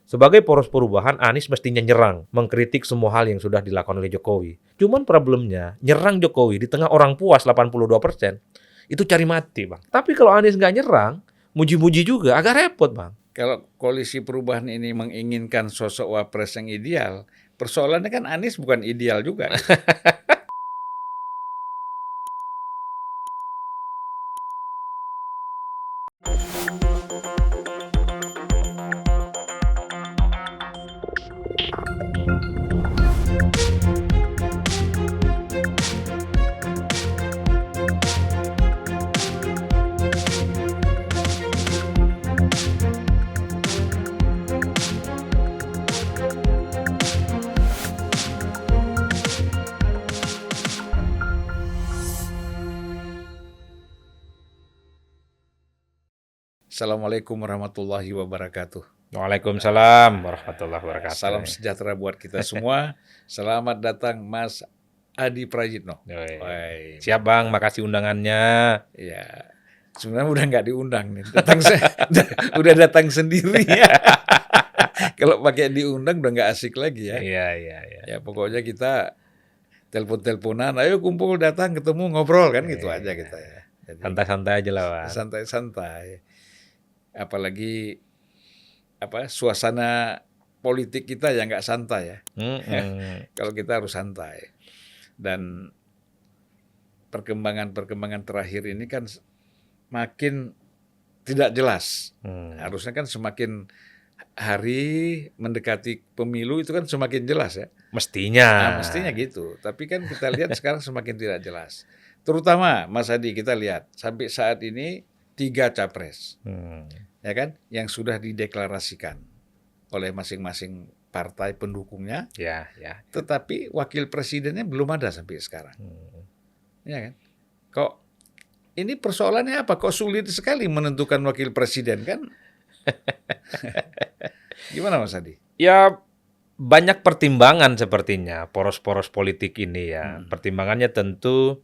Sebagai poros perubahan, Anies mestinya nyerang, mengkritik semua hal yang sudah dilakukan oleh Jokowi. Cuman problemnya, nyerang Jokowi di tengah orang puas 82%, itu cari mati, Bang. Tapi kalau Anies nggak nyerang, muji-muji juga, agak repot, Bang. Kalau koalisi perubahan ini menginginkan sosok wapres yang ideal, persoalannya kan Anies bukan ideal juga. Assalamualaikum warahmatullahi wabarakatuh. Waalaikumsalam warahmatullahi wabarakatuh. Salam sejahtera buat kita semua. Selamat datang Mas Adi Prayitno. Siap Bang, makasih undangannya. Ya, sebenarnya udah nggak diundang nih. Udah datang sendiri ya. Kalau pakai diundang udah nggak asik lagi ya. Iya. Ya pokoknya kita telepon-teleponan, ayo kumpul datang ketemu ngobrol kan gitu aja kita ya. Jadi, santai-santai aja lah Bang. Santai-santai. Apalagi suasana politik kita yang nggak santai ya. Kalau kita harus santai. Dan perkembangan terakhir ini kan makin tidak jelas. Harusnya kan semakin hari mendekati pemilu itu kan semakin jelas ya. Mestinya gitu. Tapi kan kita lihat sekarang semakin tidak jelas. Terutama Mas Adi, kita lihat sampai saat ini 3 capres, ya kan, yang sudah dideklarasikan oleh masing-masing partai pendukungnya. Ya. Tetapi wakil presidennya belum ada sampai sekarang. Ya kan? Kok ini persoalannya apa? Kok sulit sekali menentukan wakil presiden kan? Gimana Mas Adi? Ya banyak pertimbangan sepertinya poros-poros politik ini ya. Pertimbangannya tentu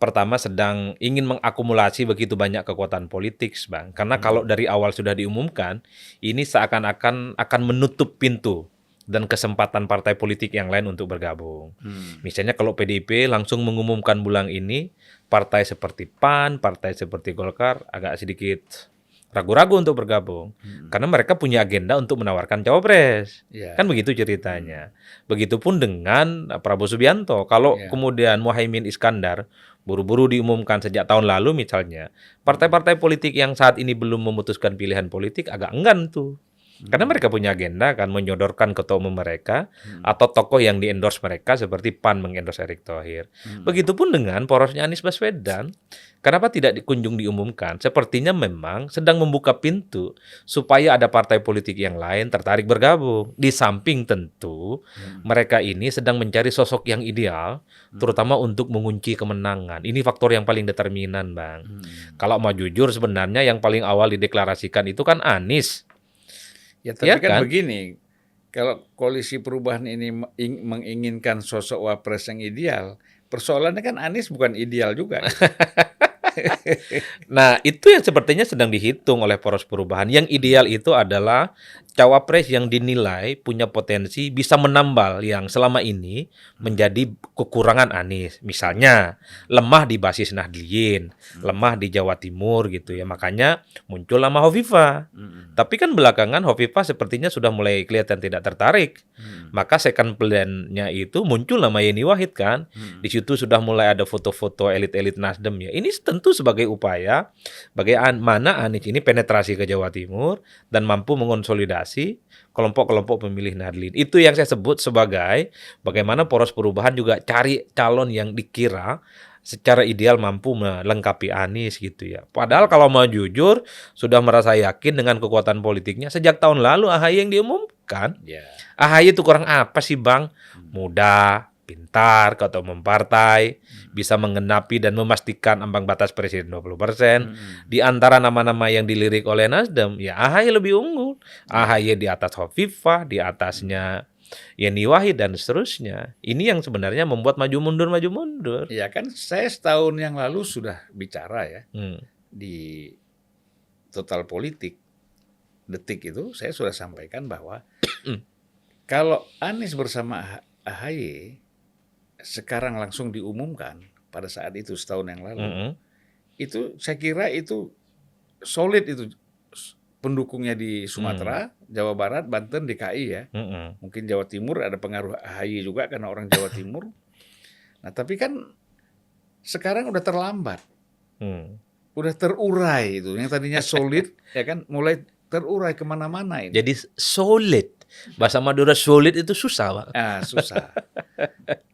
pertama sedang ingin mengakumulasi begitu banyak kekuatan politik, Bang. Karena kalau dari awal sudah diumumkan, ini seakan-akan akan menutup pintu dan kesempatan partai politik yang lain untuk bergabung. Misalnya kalau PDIP langsung mengumumkan bulan ini, partai seperti PAN, partai seperti Golkar agak sedikit ragu-ragu untuk bergabung. Karena mereka punya agenda untuk menawarkan cawapres. Kan begitu ceritanya. Begitupun dengan Prabowo Subianto. Kalau kemudian Muhaimin Iskandar buru-buru diumumkan sejak tahun lalu misalnya, partai-partai politik yang saat ini belum memutuskan pilihan politik agak enggan tuh. Karena mereka punya agenda kan menyodorkan ketua umum mereka atau tokoh yang di-endorse mereka seperti PAN mengendorse Erick Thohir. Begitupun dengan porosnya Anies Baswedan. Kenapa tidak dikunjung diumumkan? Sepertinya memang sedang membuka pintu supaya ada partai politik yang lain tertarik bergabung. Di samping tentu mereka ini sedang mencari sosok yang ideal, terutama untuk mengunci kemenangan. Ini faktor yang paling determinan, Bang. Kalau mau jujur sebenarnya yang paling awal dideklarasikan itu kan Anies. Ya tapi kan begini, kalau koalisi perubahan ini menginginkan sosok wapres yang ideal, persoalannya kan Anies bukan ideal juga. Nah, itu yang sepertinya sedang dihitung oleh poros perubahan. Yang ideal itu adalah cawapres yang dinilai punya potensi bisa menambal yang selama ini menjadi kekurangan Anies. Misalnya, lemah di basis Nahdliyin, lemah di Jawa Timur gitu ya. Makanya muncul nama Hovifah. Tapi kan belakangan Hovifah sepertinya sudah mulai kelihatan tidak tertarik. Maka second plan-nya itu muncul nama Yeni Wahid kan. Di situ sudah mulai ada foto-foto elit-elit Nasdem ya. Ini tentu sebagai upaya bagaimana Anies ini penetrasi ke Jawa Timur dan mampu mengonsolidasi kelompok-kelompok pemilih Nahdliyin. Itu yang saya sebut sebagai bagaimana poros perubahan juga cari calon yang dikira secara ideal mampu melengkapi Anies gitu ya. Padahal kalau mau jujur sudah merasa yakin dengan kekuatan politiknya sejak tahun lalu AHY yang diumumkan. AHY itu kurang apa sih Bang? Muda, pintar, ketua umum partai, bisa menggenapi dan memastikan ambang batas presiden 20%. Di antara nama-nama yang dilirik oleh Nasdem, ya AHY lebih unggul. AHY di atas Hovifah, di atasnya Yeni Wahid dan seterusnya. Ini yang sebenarnya membuat maju mundur. Ya kan saya setahun yang lalu sudah bicara ya di Total Politik Detik itu saya sudah sampaikan bahwa kalau Anies bersama AHY sekarang langsung diumumkan pada saat itu setahun yang lalu, itu saya kira itu solid itu pendukungnya di Sumatera, Jawa Barat, Banten, DKI ya. Mungkin Jawa Timur ada pengaruh AHY juga karena orang Jawa Timur. Nah tapi kan sekarang udah terlambat, udah terurai itu. Yang tadinya solid ya kan mulai terurai kemana-mana ini. Jadi solid. Bahasa Madura solid itu susah, Pak. Susah.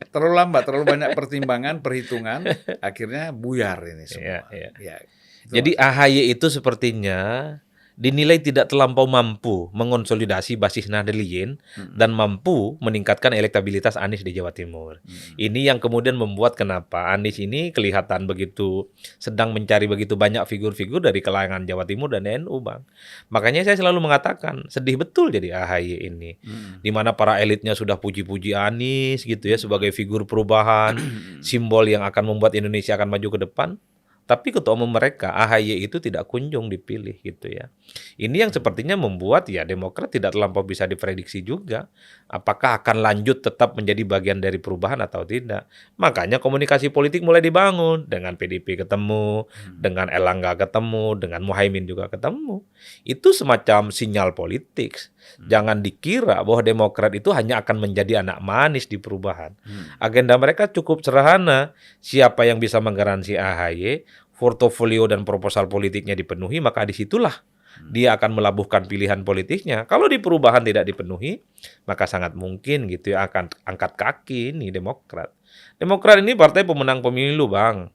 Terlalu lambat, terlalu banyak pertimbangan, perhitungan, akhirnya buyar ini semua. Ya, jadi AHY itu sepertinya dinilai tidak terlampau mampu mengonsolidasi basis Nahdliyin dan mampu meningkatkan elektabilitas Anies di Jawa Timur. Ini yang kemudian membuat kenapa Anies ini kelihatan begitu sedang mencari begitu banyak figur-figur dari kalangan Jawa Timur dan NU, Bang. Makanya saya selalu mengatakan sedih betul jadi AHY ini. Di mana para elitnya sudah puji-puji Anies gitu ya sebagai figur perubahan, simbol yang akan membuat Indonesia akan maju ke depan. Tapi ketua umum mereka, AHY itu tidak kunjung dipilih gitu ya. Ini yang sepertinya membuat ya Demokrat tidak terlampau bisa diprediksi juga. Apakah akan lanjut tetap menjadi bagian dari perubahan atau tidak. Makanya komunikasi politik mulai dibangun. Dengan PDIP ketemu, dengan Erlangga ketemu, dengan Muhaimin juga ketemu. Itu semacam sinyal politik. Jangan dikira bahwa Demokrat itu hanya akan menjadi anak manis di perubahan. Agenda mereka cukup sederhana. Siapa yang bisa menggaransi AHY, portofolio dan proposal politiknya dipenuhi, maka disitulah dia akan melabuhkan pilihan politiknya. Kalau di perubahan tidak dipenuhi, maka sangat mungkin gitu ya akan angkat kaki nih Demokrat. Demokrat ini partai pemenang pemilu, Bang.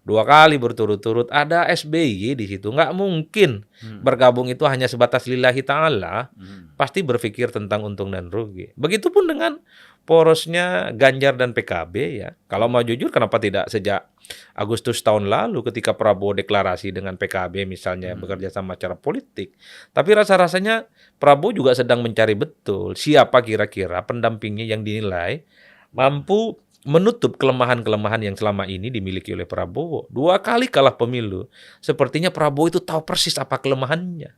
2 kali berturut-turut ada SBY di situ. Nggak mungkin bergabung itu hanya sebatas lillahi ta'ala. Pasti berpikir tentang untung dan rugi. Begitupun dengan porosnya Ganjar dan PKB ya. Kalau mau jujur kenapa tidak sejak Agustus tahun lalu ketika Prabowo deklarasi dengan PKB misalnya bekerja sama secara politik. Tapi rasa-rasanya Prabowo juga sedang mencari betul siapa kira-kira pendampingnya yang dinilai mampu menutup kelemahan-kelemahan yang selama ini dimiliki oleh Prabowo. 2 kali kalah pemilu. Sepertinya Prabowo itu tahu persis apa kelemahannya.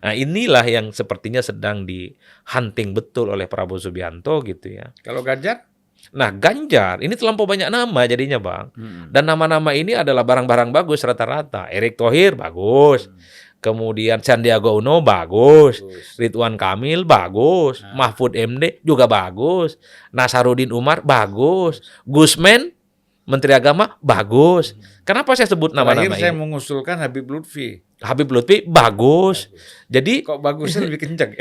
Nah inilah yang sepertinya sedang di-hunting betul oleh Prabowo Subianto gitu ya. Kalau Ganjar? Nah Ganjar ini terlampau banyak nama jadinya, Bang. Dan nama-nama ini adalah barang-barang bagus rata-rata. Erick Thohir bagus. Kemudian Sandiaga Uno bagus. Ridwan Kamil bagus. Mahfud MD juga bagus. Nasaruddin Umar bagus. Gusmen Menteri Agama bagus. Kenapa saya sebut nama-nama ini? Terakhir saya mengusulkan Habib Lutfi. Habib Lutfi bagus. Jadi kok bagusnya lebih kencang?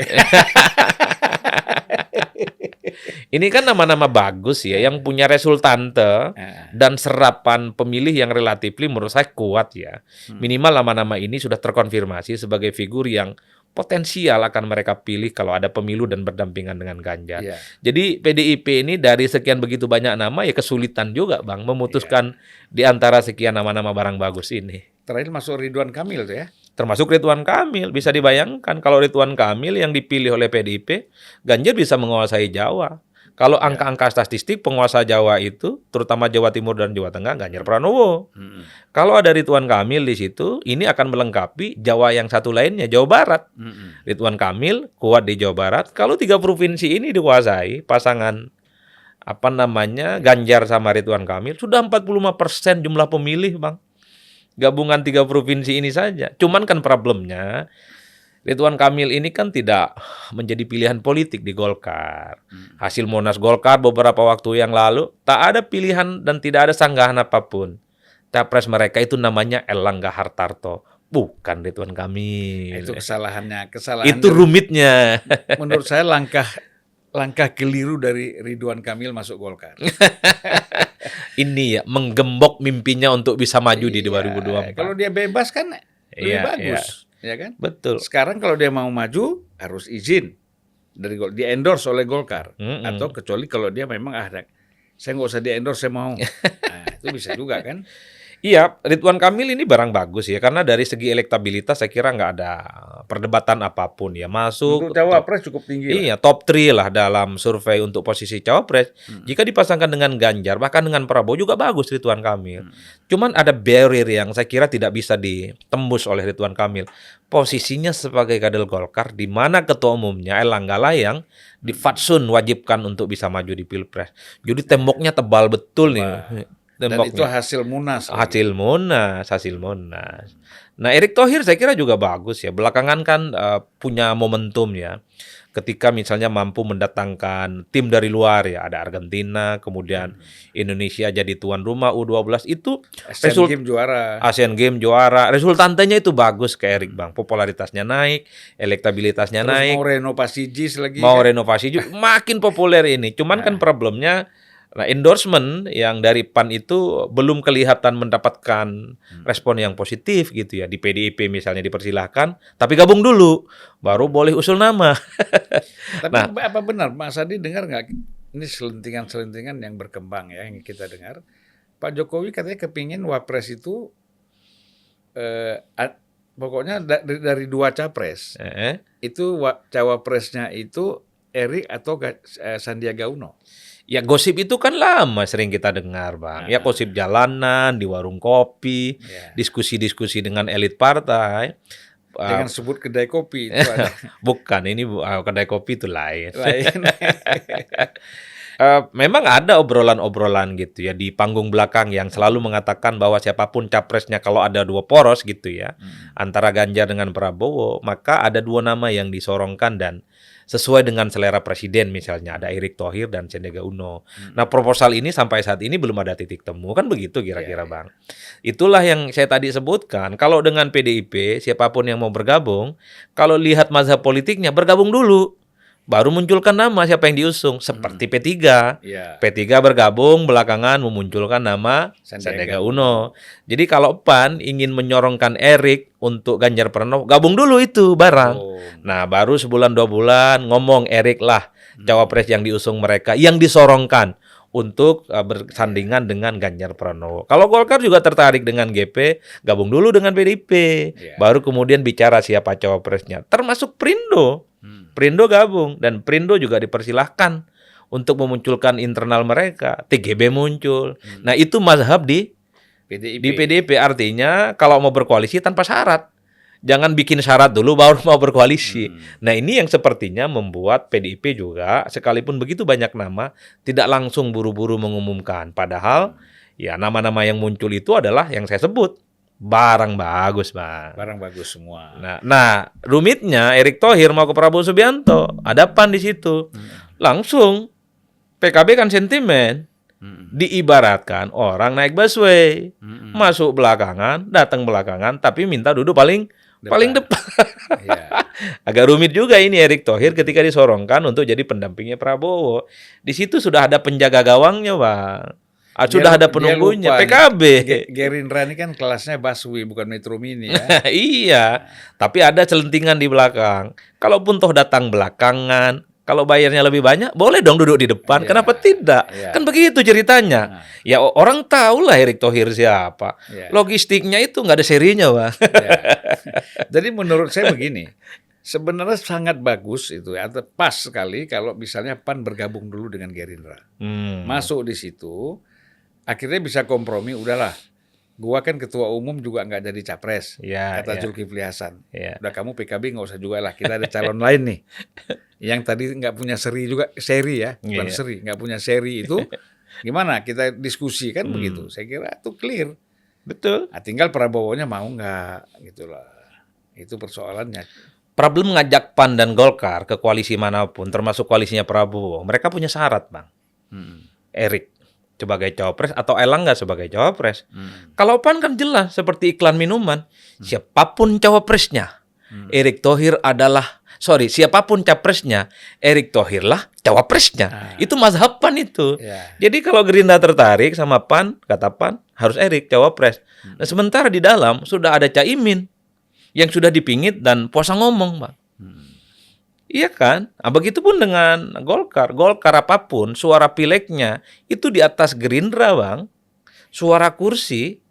Ini kan nama-nama bagus ya, yang punya resultante dan serapan pemilih yang relatif menurut saya kuat ya. Minimal nama-nama ini sudah terkonfirmasi sebagai figur yang potensial akan mereka pilih kalau ada pemilu dan berdampingan dengan Ganjar. Jadi PDIP ini dari sekian begitu banyak nama ya kesulitan juga, Bang, memutuskan di antara sekian nama-nama barang bagus ini. Terakhir masuk Ridwan Kamil tuh ya. Termasuk Ridwan Kamil. Bisa dibayangkan kalau Ridwan Kamil yang dipilih oleh PDIP, Ganjar bisa menguasai Jawa. Kalau angka-angka statistik penguasa Jawa itu, terutama Jawa Timur dan Jawa Tengah, Ganjar Pranowo. Kalau ada Ridwan Kamil di situ, ini akan melengkapi Jawa yang satu lainnya, Jawa Barat. Ridwan Kamil kuat di Jawa Barat. Kalau 3 provinsi ini dikuasai, pasangan Ganjar sama Ridwan Kamil, sudah 45% jumlah pemilih, Bang. Gabungan 3 provinsi ini saja. Cuman kan problemnya, Ridwan Kamil ini kan tidak menjadi pilihan politik di Golkar. Hasil Munas Golkar beberapa waktu yang lalu, tak ada pilihan dan tidak ada sanggahan apapun. Capres mereka itu namanya Erlangga Hartarto, bukan Ridwan Kamil. Itu kesalahannya. Itu rumitnya. Menurut saya langkah keliru dari Ridwan Kamil masuk Golkar. Ini ya, menggembok mimpinya untuk bisa maju di 2024. Kalau dia bebas kan lebih bagus. Ya kan? Betul. Sekarang kalau dia mau maju harus izin dari di endorse oleh Golkar atau kecuali kalau dia memang ada saya nggak usah di endorse saya mau. Nah, itu bisa juga kan? Iya, Ridwan Kamil ini barang bagus ya, karena dari segi elektabilitas saya kira nggak ada perdebatan apapun ya. Untuk Masuk top, cawapres cukup tinggi lah. iya, top 3 lah dalam survei untuk posisi cawapres. Jika dipasangkan dengan Ganjar, bahkan dengan Prabowo juga bagus Ridwan Kamil. Cuman ada barrier yang saya kira tidak bisa ditembus oleh Ridwan Kamil. Posisinya sebagai kader Golkar, di mana ketua umumnya Erlangga yang difatsun wajibkan untuk bisa maju di Pilpres. Jadi temboknya tebal betul nih. Dan itu Temboknya. hasil munas. Hasil Monas. Nah, Erick Thohir saya kira juga bagus ya. Belakangan kan punya momentum ya. Ketika misalnya mampu mendatangkan tim dari luar ya, ada Argentina, kemudian Indonesia jadi tuan rumah U12 itu Asian Games juara. Asian Games juara. Resultantenya itu bagus ke Erick Bang. Popularitasnya naik, elektabilitasnya Terus naik. mau renovasi JIS lagi Mau kan? renovasi juga makin populer ini. Cuman kan problemnya, nah, endorsement yang dari PAN itu belum kelihatan mendapatkan respon yang positif gitu ya. Di PDIP misalnya dipersilahkan, tapi gabung dulu, baru boleh usul nama. Tapi Nah, apa benar Mas Adi dengar nggak ini selentingan-selentingan yang berkembang ya yang kita dengar. Pak Jokowi katanya kepingin Wapres itu pokoknya dari dua capres itu cawapresnya itu Erik atau Sandiaga Uno. ya gosip itu kan lama sering kita dengar Bang. Ya gosip jalanan, di warung kopi, diskusi-diskusi dengan elit partai. Jangan sebut kedai kopi itu ada. Bukan, ini kedai kopi itu lain. Lain. Memang ada obrolan-obrolan gitu ya di panggung belakang yang selalu mengatakan bahwa siapapun capresnya kalau ada dua poros gitu ya, antara Ganjar dengan Prabowo, maka ada dua nama yang disorongkan dan sesuai dengan selera presiden, misalnya ada Erick Thohir dan Sandiaga Uno. Nah, proposal ini sampai saat ini belum ada titik temu, kan begitu kira-kira Bang. Itulah yang saya tadi sebutkan, kalau dengan PDIP siapapun yang mau bergabung, kalau lihat mazhab politiknya bergabung dulu. Baru munculkan nama siapa yang diusung, seperti P3. P3 bergabung, belakangan memunculkan nama Sandiaga Uno. Jadi kalau PAN ingin menyorongkan Erik untuk Ganjar Pranowo, gabung dulu itu barang. Nah, baru sebulan 2 bulan ngomong Erik lah cawapres yang diusung mereka, yang disorongkan untuk bersandingan dengan Ganjar Pranowo. Kalau Golkar juga tertarik dengan GP, gabung dulu dengan PDIP. Baru kemudian bicara siapa cawapresnya. Termasuk Prindo. Prindo gabung dan Prindo juga dipersilahkan untuk memunculkan internal mereka. TGB muncul. Nah, itu mazhab di PDIP. Artinya kalau mau berkoalisi tanpa syarat. Jangan bikin syarat dulu baru mau berkoalisi. Nah, ini yang sepertinya membuat PDIP juga sekalipun begitu banyak nama tidak langsung buru-buru mengumumkan. Padahal ya nama-nama yang muncul itu adalah yang saya sebut. Barang bagus, Bang. Barang bagus semua. Nah, rumitnya Erick Thohir mau ke Prabowo Subianto, ada PAN di situ. Langsung PKB kan sentimen. Diibaratkan orang naik busway. Masuk belakangan, datang belakangan, tapi minta duduk paling depan. Agak rumit juga ini Erick Thohir ketika disorongkan untuk jadi pendampingnya Prabowo. Di situ sudah ada penjaga gawangnya, Bang. Sudah ada penunggunya, PKB. Gerindra ini kan kelasnya busway bukan Metro Mini ya. Iya, tapi ada celentingan di belakang. Kalaupun toh datang belakangan, kalau bayarnya lebih banyak, boleh dong duduk di depan. Kenapa tidak? Kan begitu ceritanya. Ya orang tahu lah Erick Thohir siapa. Logistiknya itu nggak ada serinya, Bang. Jadi menurut saya begini, sebenarnya sangat bagus itu atau pas sekali kalau misalnya PAN bergabung dulu dengan Gerindra. Masuk di situ, akhirnya bisa kompromi, udahlah. Gua kan ketua umum juga nggak jadi capres, kata Zulkifli Hasan. Udah kamu PKB nggak usah juga lah, kita ada calon lain nih. Yang tadi nggak punya seri ya, bukan seri, nggak punya seri itu, gimana kita diskusi kan begitu. Saya kira itu clear. Betul. Nah, tinggal Prabowo-nya mau nggak, gitulah. Itu persoalannya. Problem ngajak PAN dan Golkar ke koalisi manapun, termasuk koalisinya Prabowo, mereka punya syarat, Bang. Erik sebagai cawapres atau Erlangga sebagai cawapres. Kalau PAN kan jelas seperti iklan minuman, siapapun cawapresnya, Erick Thohir siapapun capresnya, Erick Thohir lah cawapresnya. Itu mazhab PAN itu. Jadi kalau Gerindra tertarik sama PAN, kata PAN harus Erik cawapres. Nah, sementara di dalam sudah ada Caimin yang sudah dipingit dan puasa ngomong, Bang. Iya kan? Nah, begitupun dengan Golkar. Golkar apapun, suara pileknya itu di atas Gerindra, Bang. Suara kursi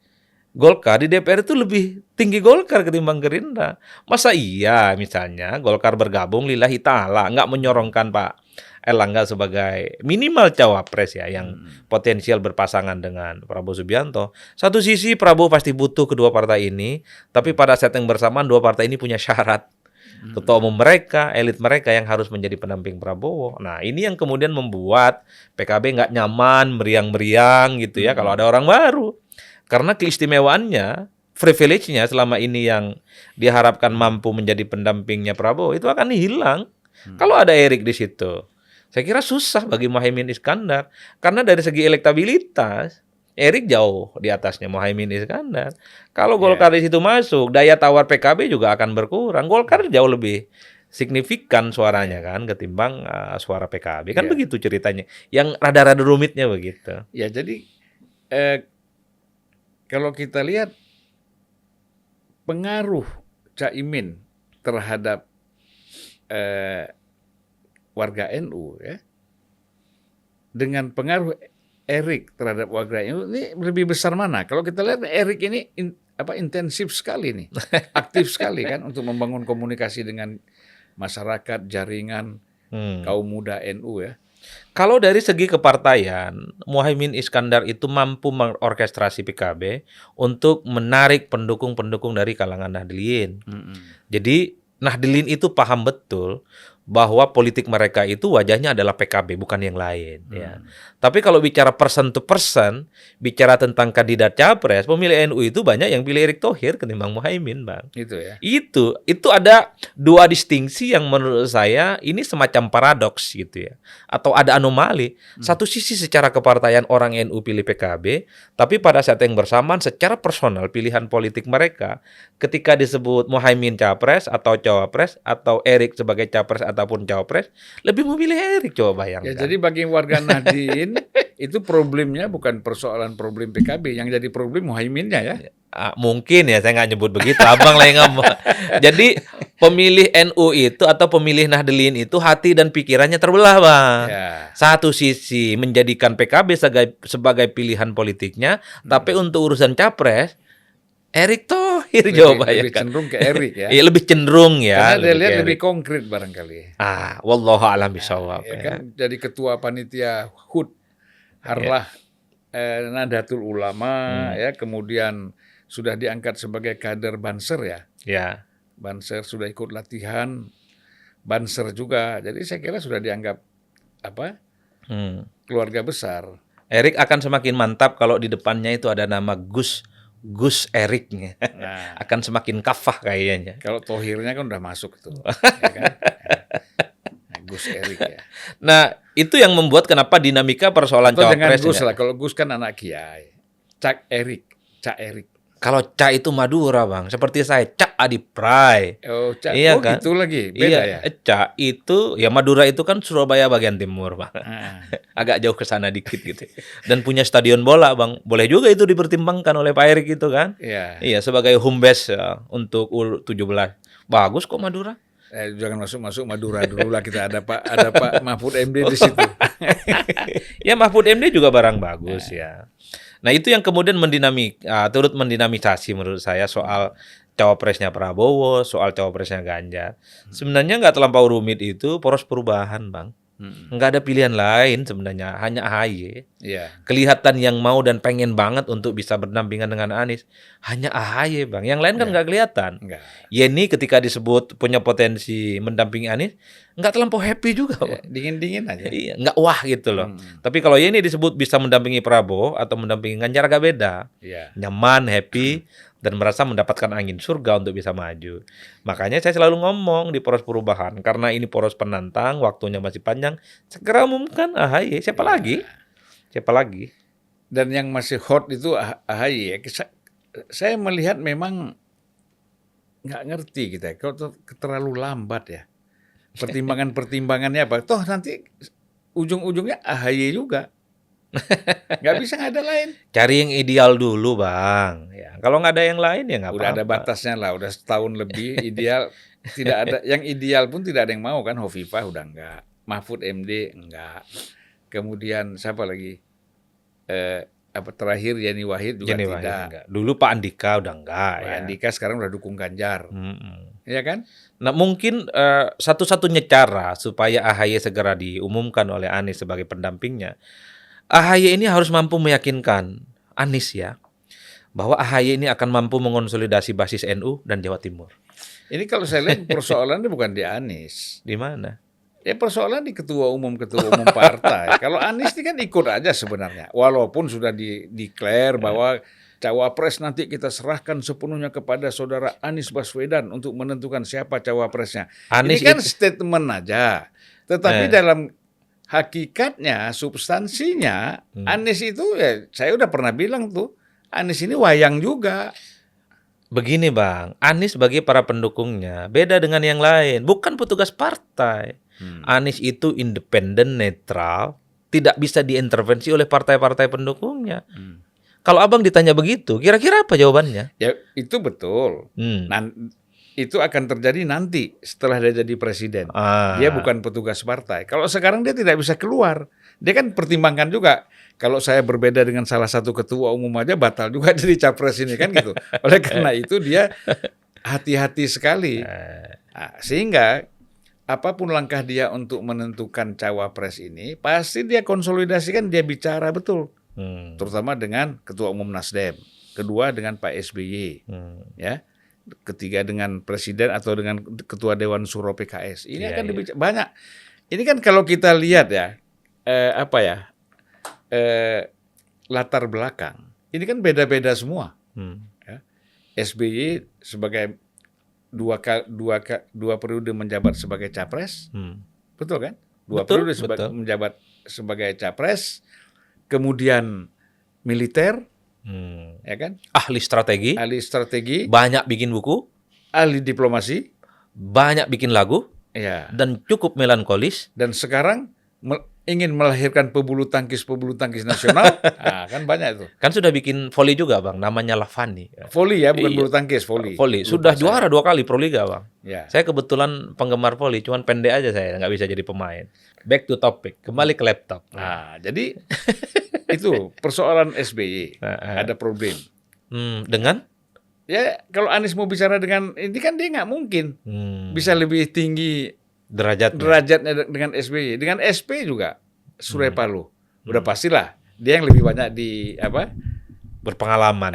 Golkar di DPR itu lebih tinggi Golkar ketimbang Gerindra. Masa iya misalnya Golkar bergabung lillahi ta'ala, nggak menyorongkan Pak Erlangga sebagai minimal cawapres ya, yang potensial berpasangan dengan Prabowo Subianto. Satu sisi Prabowo pasti butuh kedua partai ini, tapi pada saat yang bersamaan dua partai ini punya syarat. Ketua umum mereka, elit mereka yang harus menjadi pendamping Prabowo. Nah, ini yang kemudian membuat PKB nggak nyaman, meriang-meriang gitu ya kalau ada orang baru. Karena keistimewaannya, privilege-nya selama ini yang diharapkan mampu menjadi pendampingnya Prabowo itu akan hilang kalau ada Erik di situ. Saya kira susah bagi Muhaimin Iskandar karena dari segi elektabilitas Erik jauh di atasnya Muhaimin Iskandar. Kalau Golkar di situ masuk, daya tawar PKB juga akan berkurang. Golkar jauh lebih signifikan suaranya kan ketimbang suara PKB. Kan begitu ceritanya. Yang rada-rada rumitnya begitu. Ya, jadi kalau kita lihat pengaruh Caimin terhadap warga NU ya, dengan pengaruh Erik terhadap warga NU ini lebih besar mana? Kalau kita lihat Erik ini intensif sekali nih, aktif sekali kan untuk membangun komunikasi dengan masyarakat, jaringan kaum muda NU ya. Kalau dari segi kepartaian, Muhaimin Iskandar itu mampu mengorkestrasi PKB untuk menarik pendukung-pendukung dari kalangan Nahdliyin. Jadi Nahdliyin itu paham betul bahwa politik mereka itu wajahnya adalah PKB, bukan yang lain. Ya. Tapi kalau bicara person to person, bicara tentang kandidat capres, pemilih NU itu banyak yang pilih Erick Thohir ketimbang Muhaimin, Bang. Itu ya. Itu ada dua distingsi yang menurut saya ini semacam paradoks gitu ya. Atau ada anomali. Satu sisi secara kepartaian orang NU pilih PKB, tapi pada saat yang bersamaan secara personal pilihan politik mereka ketika disebut Muhaimin capres atau cawapres atau Erick sebagai capres ataupun cawapres lebih memilih Erick, coba bayangkan. Ya, jadi bagi warga Nahdliyin itu problemnya bukan persoalan problem PKB, yang jadi problem Muhaiminnya ya. Mungkin ya, saya nggak nyebut begitu, abang lah yang ngomong. Jadi pemilih NU itu atau pemilih Nahdliyin itu hati dan pikirannya terbelah, Bang. Ya. Satu sisi menjadikan PKB sebagai pilihan politiknya, tapi untuk urusan capres Erick Thohir coba ya. Lebih cenderung ke Erik ya. Iya, lebih cenderung ya. Karena dia lihat lebih konkret barangkali. Wallahu a'lam bishawab. Ya kan, jadi ketua panitia HUT Harlah Nahdlatul Ulama ya, kemudian sudah diangkat sebagai kader Banser ya. Ya. Banser sudah ikut latihan, Banser juga. Jadi saya kira sudah dianggap keluarga besar. Erik akan semakin mantap kalau di depannya itu ada nama Gus Eriknya. Nah, akan semakin kafah kayaknya. kalau Thohirnya kan udah masuk tuh. Ya kan? Nah, Gus Erik ya. Nah, itu yang membuat kenapa dinamika persoalan Atau dengan cawapres. Gus lah, kalau Gus kan anak Kiai. Cak Erik. Kalau Ca itu Madura, Bang. Seperti saya, Ca Adiprai. Oh, Cak. Iya Oh, kan? gitu lagi. Beda ya. Ca itu, ya Madura itu kan Surabaya bagian timur, Bang. Ah. Agak jauh ke sana dikit gitu. Dan punya stadion bola, Bang. Boleh juga itu dipertimbangkan oleh Pak Erik itu kan. Iya. Iya, sebagai home base ya, untuk U17. Bagus kok Madura. Jangan masuk Madura dulu lah, kita ada Pak Mahfud MD di situ. Ya Mahfud MD juga barang bagus ya. Nah itu yang kemudian turut mendinamisasi menurut saya soal cawapresnya Prabowo, soal cawapresnya Ganjar. Sebenarnya nggak terlampau rumit itu poros perubahan, Bang. Nggak ada pilihan lain sebenarnya, hanya AHY. Iya. Kelihatan yang mau dan pengen banget untuk bisa berdampingan dengan Anies hanya AHY, Bang. Yang lain kan nggak kelihatan. Enggak. Yeni ketika disebut punya potensi mendampingi Anies nggak terlampau happy juga, Ya, Bang. dingin-dingin aja. Iya, nggak wah gitu loh. Tapi kalau Yeni disebut bisa mendampingi Prabowo atau mendampingi Ganjar agak beda. Iya. Nyaman, happy, dan merasa mendapatkan angin surga untuk bisa maju. Makanya saya selalu ngomong di poros perubahan, karena ini poros penantang, waktunya masih panjang, segera umumkan AHY. Siapa lagi? Siapa lagi? Dan yang masih hot itu AHY. Saya melihat memang nggak ngerti kita, kalau terlalu lambat ya. Pertimbangannya apa? Toh nanti ujung-ujungnya AHY juga. Nggak bisa, nggak ada lain. Cari yang ideal dulu, Bang. Ya, kalau nggak ada yang lain ya nggak apa-apa. Udah ada batasnya lah, udah setahun lebih ideal. Tidak ada yang ideal pun, tidak ada yang mau kan. Hovifah udah enggak, Mahfud MD enggak. Kemudian siapa lagi? terakhir Yeni Wahid juga Yeni Wahid tidak. enggak. Dulu Pak Andika udah enggak Pak ya. Andika sekarang udah dukung Ganjar, ya kan? Nah mungkin satu-satunya cara supaya AHY segera diumumkan oleh Anies sebagai pendampingnya, AHY ini harus mampu meyakinkan Anies ya, bahwa AHY ini akan mampu mengonsolidasi basis NU dan Jawa Timur. Ini kalau saya lihat persoalannya bukan di Anies. Di mana? Ya persoalan di ketua umum partai. Kalau Anies ini kan ikut aja sebenarnya. Walaupun sudah declare bahwa cawapres nanti kita serahkan sepenuhnya kepada saudara Anies Baswedan untuk menentukan siapa cawapresnya. Anies Ini kan itu- statement aja. Tetapi dalam hakikatnya, substansinya, Anies itu ya saya udah pernah bilang tuh, Anies ini wayang juga. Begini Bang, Anies bagi para pendukungnya beda dengan yang lain, bukan petugas partai. Anies itu independen, netral, tidak bisa diintervensi oleh partai-partai pendukungnya. Kalau abang ditanya begitu, kira-kira apa jawabannya? Ya itu betul. Itu akan terjadi nanti setelah dia jadi presiden. Dia bukan petugas partai. Kalau sekarang dia tidak bisa keluar. Dia kan pertimbangkan juga. Kalau saya berbeda dengan salah satu ketua umum aja batal juga jadi capres ini kan gitu. Oleh karena itu dia hati-hati sekali. Nah, sehingga apapun langkah dia untuk menentukan cawapres ini, pasti dia konsolidasikan, dia bicara betul. Terutama dengan ketua umum Nasdem. Kedua dengan Pak SBY. Ya. Ketiga dengan presiden atau dengan ketua Dewan Suro PKS. Ini akan dibicara banyak. Ini kan kalau kita lihat ya, latar belakang. Ini kan beda-beda semua. Ya. SBY sebagai dua periode menjabat sebagai capres, betul kan? Dua periode menjabat sebagai capres, kemudian militer, ya kan? Ahli strategi, banyak bikin buku, ahli diplomasi, banyak bikin lagu, ya, dan cukup melankolis. Dan sekarang ingin melahirkan pebulu tangkis nasional, nah, kan banyak itu. Kan sudah bikin voli juga Bang, namanya Lavani. Voli ya, bukan bulu tangkis, voli. Sudah juara 2 kali Proliga Bang. Ya. Saya kebetulan penggemar voli, cuman pendek aja saya, nggak bisa jadi pemain. Back to topic, kembali ke laptop. Nah, jadi itu persoalan SBY, ada problem. Dengan? Ya, kalau Anies mau bicara dengan ini kan dia nggak mungkin bisa lebih tinggi derajatnya dengan SBY. Dengan SP juga Surya Paloh. Udah pastilah dia yang lebih banyak berpengalaman.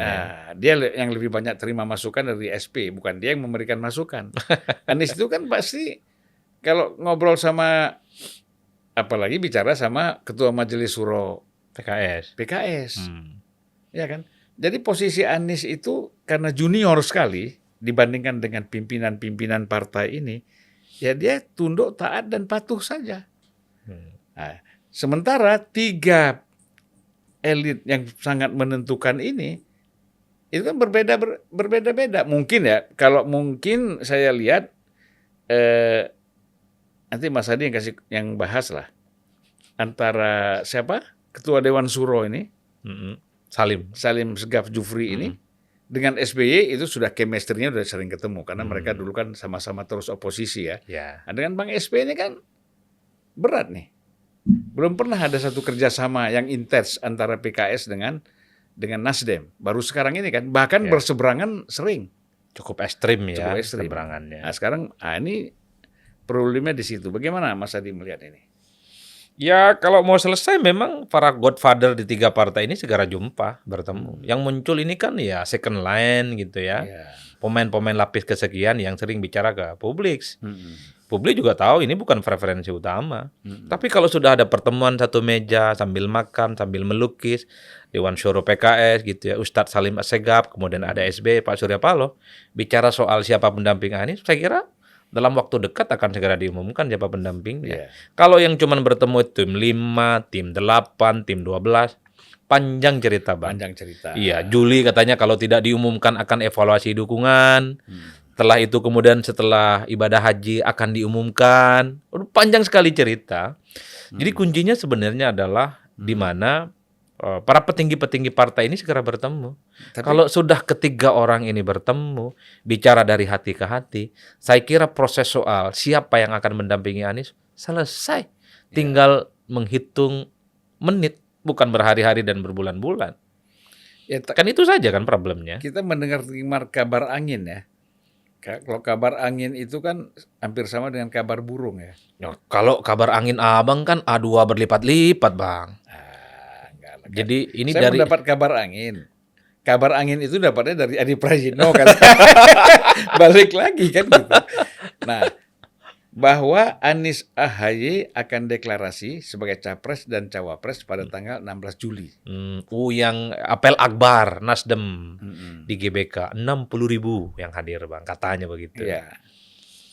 Dia yang lebih banyak terima masukan dari SP, bukan dia yang memberikan masukan. Anies itu kan pasti kalau ngobrol sama, apalagi bicara sama ketua Majelis Suro PKS. Ya kan? Jadi posisi Anies itu karena junior sekali dibandingkan dengan pimpinan-pimpinan partai ini, ya dia tunduk, taat, dan patuh saja. Nah, sementara 3 elit yang sangat menentukan ini, itu kan berbeda-beda. Mungkin ya, kalau mungkin saya lihat, nanti Mas Hadi yang bahas lah, antara siapa? Ketua Dewan Suro ini, Salim Segaf Jufri ini, dengan SBY itu sudah chemistry-nya sudah sering ketemu karena mereka dulu kan sama-sama terus oposisi ya. Nah, dengan Bang SP ini kan berat nih. Belum pernah ada satu kerjasama yang intens antara PKS dengan Nasdem. Baru sekarang ini kan, bahkan berseberangan sering. Cukup ekstrim ya seberangannya. Nah, sekarang ini problemnya di situ. Bagaimana Mas Hadi melihat ini? Ya kalau mau selesai memang para godfather di 3 partai ini segera jumpa, bertemu. Yang muncul ini kan ya second line gitu ya. Pemain-pemain lapis kesekian yang sering bicara ke publik. Publik juga tahu ini bukan preferensi utama. Tapi kalau sudah ada pertemuan satu meja sambil makan, sambil melukis, Dewan Syuro PKS gitu ya, Ustadz Salim Assegaf, kemudian ada SBY, Pak Surya Paloh, bicara soal siapa pendamping Anies, saya kira dalam waktu dekat akan segera diumumkan siapa pendampingnya. Kalau yang cuma bertemu tim 5, tim 8, tim 12, panjang cerita Bang. Iya, Juli katanya kalau tidak diumumkan akan evaluasi dukungan. Setelah itu kemudian setelah ibadah haji akan diumumkan. Panjang sekali cerita. Jadi kuncinya sebenarnya adalah di mana para petinggi-petinggi partai ini segera bertemu. Kalau sudah ketiga orang ini bertemu, bicara dari hati ke hati, saya kira proses soal siapa yang akan mendampingi Anies selesai. Tinggal menghitung menit, bukan berhari-hari dan berbulan-bulan. Ya, Kan itu saja kan problemnya. kita mendengar kabar angin ya. Kalau kabar angin itu kan hampir sama dengan kabar burung ya. Ya, kalau kabar angin abang kan A2 berlipat-lipat bang. Enggak lah. Jadi ini Saya dari mendapat kabar angin. Kabar angin itu dapatnya dari Adi Prajitno kan. Balik lagi kan gitu. Nah, bahwa Anies AHY akan deklarasi sebagai capres dan cawapres pada tanggal 16 Juli. yang apel akbar Nasdem Mm-mm. di GBK 60.000 yang hadir bang, katanya begitu. Ya,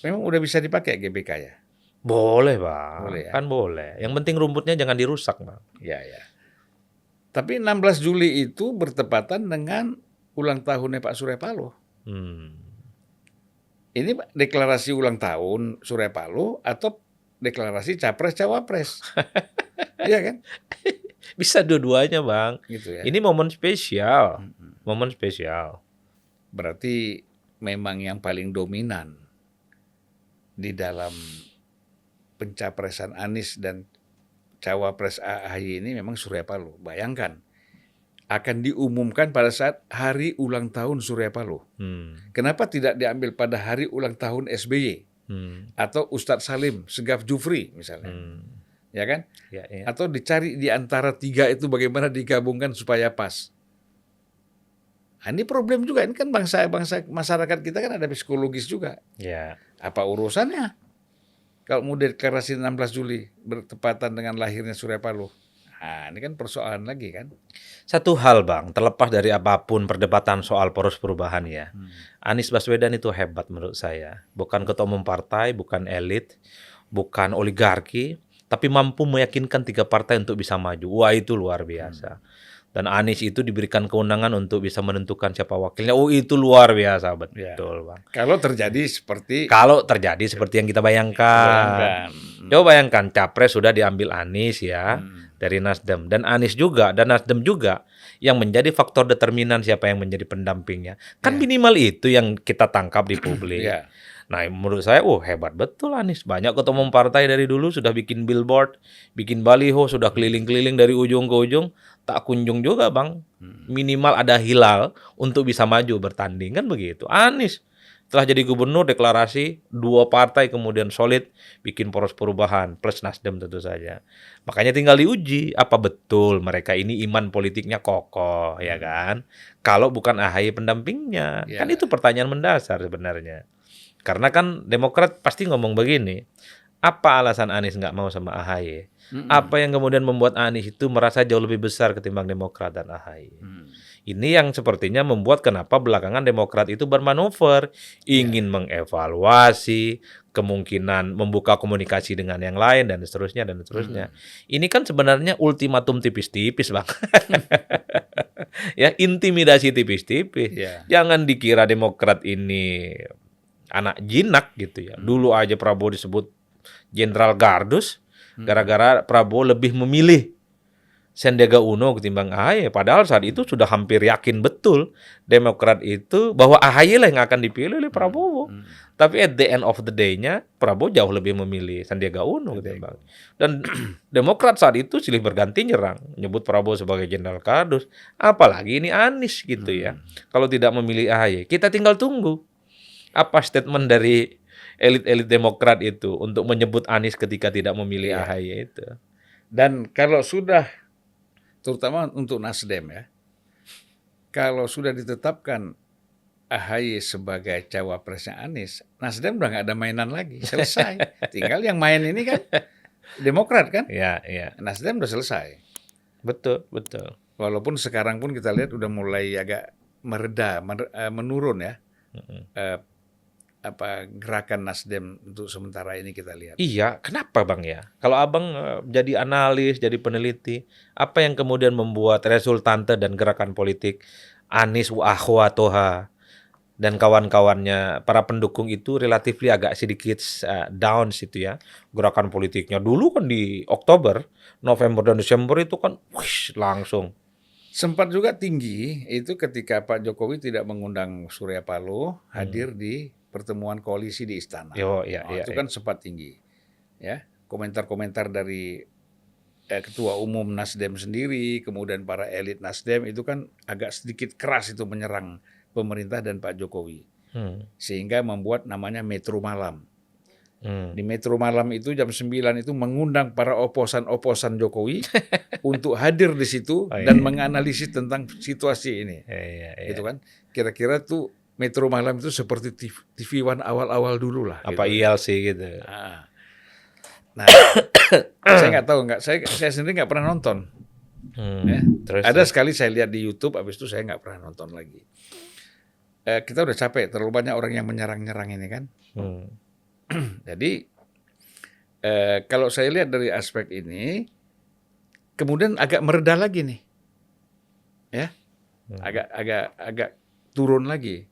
memang udah bisa dipakai GBK ya. Boleh bang, Boleh ya? kan boleh. Yang penting rumputnya jangan dirusak bang. Ya, ya. Tapi 16 Juli itu bertepatan dengan ulang tahunnya Pak Surya Paloh. Hmm. Ini deklarasi ulang tahun Surya Paloh atau deklarasi capres-cawapres? Iya kan? Bisa dua-duanya bang. Gitu ya. Ini momen spesial, momen spesial. Berarti memang yang paling dominan di dalam pencapresan Anies dan cawapres AHY ini memang Surya Paloh. Bayangkan, akan diumumkan pada saat hari ulang tahun Surya Paloh. Kenapa tidak diambil pada hari ulang tahun SBY atau Ustadz Salim Segaf Jufri misalnya, ya kan? Ya, ya. Atau dicari di antara tiga itu bagaimana digabungkan supaya pas. Nah, ini problem juga, ini kan bangsa masyarakat kita kan ada psikologis juga. Ya. Apa urusannya kalau mau deklarasi 16 Juli bertepatan dengan lahirnya Surya Paloh? Nah, ini kan persoalan lagi kan. Satu hal bang, terlepas dari apapun perdebatan soal poros perubahan ya, Anies Baswedan itu hebat menurut saya. Bukan ketua umum partai, bukan elit, bukan oligarki, tapi mampu meyakinkan 3 partai untuk bisa maju. Wah, itu luar biasa. Dan Anies itu diberikan kewenangan untuk bisa menentukan siapa wakilnya. Oh, itu luar biasa, betul bang. Kalau terjadi seperti yang kita bayangkan. Coba bayangkan, capres sudah diambil Anies ya, dari Nasdem. Dan Anies juga, dan Nasdem juga, yang menjadi faktor determinan siapa yang menjadi pendampingnya. Kan minimal itu yang kita tangkap di publik. Nah, menurut saya, hebat betul Anies. Banyak ketua umum partai dari dulu sudah bikin billboard, bikin baliho, sudah keliling-keliling dari ujung ke ujung, tak kunjung juga bang. Minimal ada hilal untuk bisa maju bertanding, kan begitu. Anies setelah jadi gubernur deklarasi 2 partai kemudian solid bikin poros perubahan plus Nasdem tentu saja. Makanya tinggal diuji apa betul mereka ini iman politiknya kokoh ya kan. Kalau bukan AHY pendampingnya. Kan itu pertanyaan mendasar sebenarnya. Karena kan Demokrat pasti ngomong begini, apa alasan Anies nggak mau sama AHY? Apa yang kemudian membuat Anies itu merasa jauh lebih besar ketimbang Demokrat dan AHY? Ini yang sepertinya membuat kenapa belakangan Demokrat itu bermanuver, ingin mengevaluasi, kemungkinan membuka komunikasi dengan yang lain, dan seterusnya, dan seterusnya. Ini kan sebenarnya ultimatum tipis-tipis, Bang. Ya, intimidasi tipis-tipis. Jangan dikira Demokrat ini anak jinak gitu ya. Dulu aja Prabowo disebut Jenderal Gardus gara-gara Prabowo lebih memilih Sandiaga Uno ketimbang AHY. Padahal saat itu sudah hampir yakin betul Demokrat itu bahwa AHY lah yang akan dipilih oleh Prabowo. Tapi at the end of the day-nya Prabowo jauh lebih memilih Sandiaga Uno ketimbang. Dan Demokrat saat itu silih berganti nyerang, menyebut Prabowo sebagai Jenderal Gardus. Apalagi ini Anies gitu ya. Kalau tidak memilih AHY, kita tinggal tunggu apa statement dari elit-elit Demokrat itu untuk menyebut Anies ketika tidak memilih AHY itu. Dan kalau sudah, terutama untuk Nasdem ya, kalau sudah ditetapkan AHY sebagai cawapresnya Anies, Nasdem udah nggak ada mainan lagi, selesai. Tinggal yang main ini kan Demokrat kan? Ya. Nasdem udah selesai. Betul, betul. Walaupun sekarang pun kita lihat udah mulai agak mereda, menurun ya. Gerakan Nasdem untuk sementara ini kita lihat. Iya, kenapa Bang ya? Kalau Abang jadi analis, jadi peneliti, apa yang kemudian membuat resultante dan gerakan politik Anies Toha dan kawan-kawannya, para pendukung itu relatif agak sedikit down situ ya. Gerakan politiknya dulu kan di Oktober, November dan Desember itu kan langsung. Sempat juga tinggi itu ketika Pak Jokowi tidak mengundang Surya Paloh hadir di pertemuan koalisi di istana. Itu kan sempat tinggi. Ya, komentar-komentar dari Ketua Umum Nasdem sendiri, kemudian para elit Nasdem itu kan agak sedikit keras itu menyerang pemerintah dan Pak Jokowi. Sehingga membuat namanya Metro Malam. Di Metro Malam itu jam 9 itu mengundang para oposan Jokowi untuk hadir di situ dan menganalisis tentang situasi ini. Gitu kan. Kira-kira tuh Metro Malam itu seperti TV One awal-awal dulu lah. Apa gitu. ILC gitu. Nah, saya nggak tahu, saya sendiri nggak pernah nonton. Ya. Ada sekali saya lihat di YouTube, habis itu saya nggak pernah nonton lagi. Kita udah capek, terlalu banyak orang yang menyerang-nyerang ini kan. Jadi kalau saya lihat dari aspek ini, kemudian agak mereda lagi nih, ya, agak turun lagi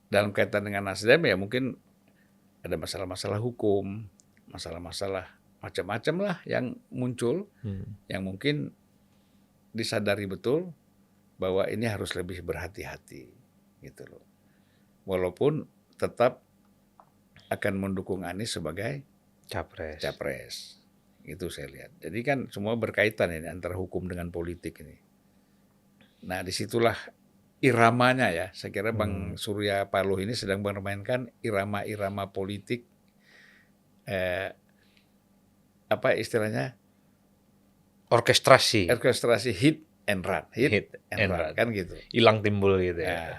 dalam kaitan dengan Nasdem ya mungkin ada masalah-masalah hukum. Masalah-masalah macam-macam lah yang muncul, yang mungkin disadari betul bahwa ini harus lebih berhati-hati, gitu loh. Walaupun tetap akan mendukung Anies sebagai capres, itu saya lihat. Jadi kan semua berkaitan ini antara hukum dengan politik ini. Nah disitulah iramanya ya. Saya kira Bang Surya Paloh ini sedang bermainkan irama-irama politik. Apa istilahnya? Orkestrasi hit and run kan gitu. Hilang timbul gitu ya.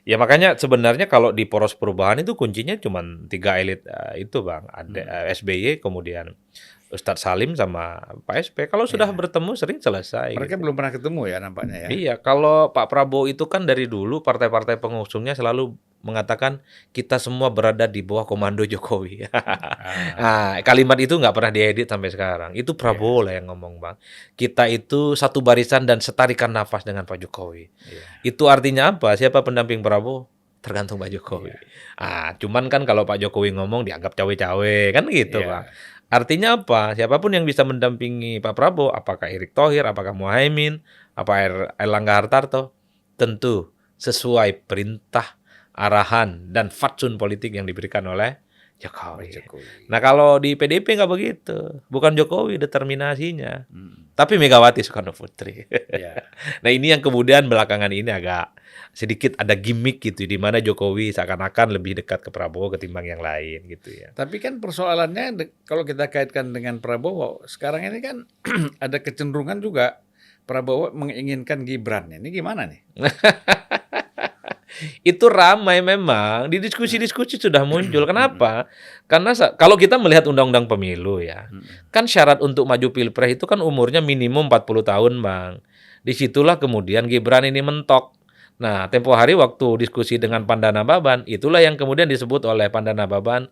Ya makanya sebenarnya kalau di poros perubahan itu kuncinya cuma 3 elit itu Bang, ada SBY, kemudian Ustadz Salim sama Pak SP. Kalau sudah bertemu sering selesai. Mereka belum pernah ketemu ya nampaknya ya. Iya, kalau Pak Prabowo itu kan dari dulu partai-partai pengusungnya selalu mengatakan kita semua berada di bawah komando Jokowi. Nah, kalimat itu nggak pernah diedit sampai sekarang. Itu Prabowo lah yang ngomong Bang. Kita itu satu barisan dan setarikan nafas dengan Pak Jokowi. Itu artinya apa? Siapa pendamping Prabowo? Tergantung Pak Jokowi. Cuman kan kalau Pak Jokowi ngomong dianggap cawe-cawe kan gitu Bang. Artinya apa? Siapapun yang bisa mendampingi Pak Prabowo, apakah Erick Thohir, apakah Muhaimin, apa Erlangga Hartarto, tentu sesuai perintah, arahan, dan fatsun politik yang diberikan oleh Jokowi. Nah kalau di PDIP nggak begitu, bukan Jokowi determinasinya, tapi Megawati Soekarno Putri. Nah ini yang kemudian belakangan ini agak sedikit ada gimmick gitu, di mana Jokowi seakan-akan lebih dekat ke Prabowo ketimbang yang lain gitu ya. Tapi kan persoalannya kalau kita kaitkan dengan Prabowo, sekarang ini kan ada kecenderungan juga Prabowo menginginkan Gibran. Ini gimana nih? Itu ramai memang, di diskusi-diskusi sudah muncul. Kenapa? Karena kalau kita melihat undang-undang pemilu ya, kan syarat untuk maju pilpres itu kan umurnya minimum 40 tahun Bang. Disitulah kemudian Gibran ini mentok. Nah, tempo hari waktu diskusi dengan Pandana Baban, itulah yang kemudian disebut oleh Pandana Baban,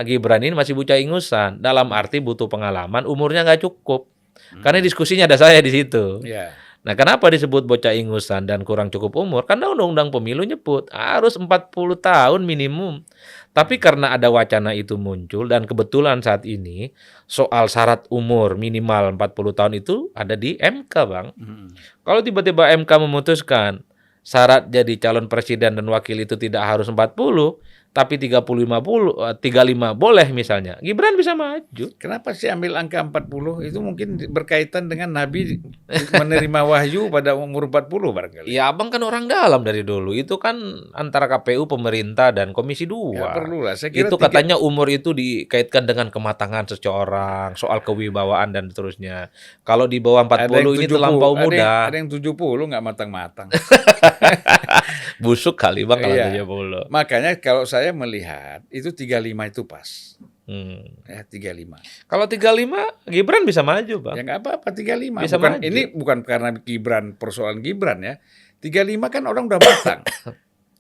Gibran ini masih bocah ingusan, dalam arti butuh pengalaman, umurnya nggak cukup. Karena diskusinya ada saya di situ. Nah, kenapa disebut bocah ingusan dan kurang cukup umur? Karena undang-undang pemilu nyebut harus 40 tahun minimum. Tapi karena ada wacana itu muncul dan kebetulan saat ini soal syarat umur minimal 40 tahun itu ada di MK, Bang. Kalau tiba-tiba MK memutuskan syarat jadi calon presiden dan wakil itu tidak harus 40, tapi 35 boleh misalnya, Gibran bisa maju. Kenapa sih ambil angka 40? Itu mungkin berkaitan dengan Nabi menerima wahyu pada umur 40 barangkali. Ya Abang kan orang dalam dari dulu. Itu kan antara KPU, pemerintah, dan Komisi 2. Ya perlu lah. Saya kira itu katanya umur itu dikaitkan dengan kematangan seseorang, soal kewibawaan dan seterusnya. Kalau di bawah 40 ini terlampau muda. Ada yang 70 nggak matang-matang. Busuk kali Bang kalau 70. Makanya kalau saya melihat itu 35 itu pas. Ya 35. Kalau 35 Gibran bisa maju Bang. Ya nggak apa-apa 35. Bisa maju. Ini bukan karena Gibran, persoalan Gibran ya. 35 kan orang udah matang.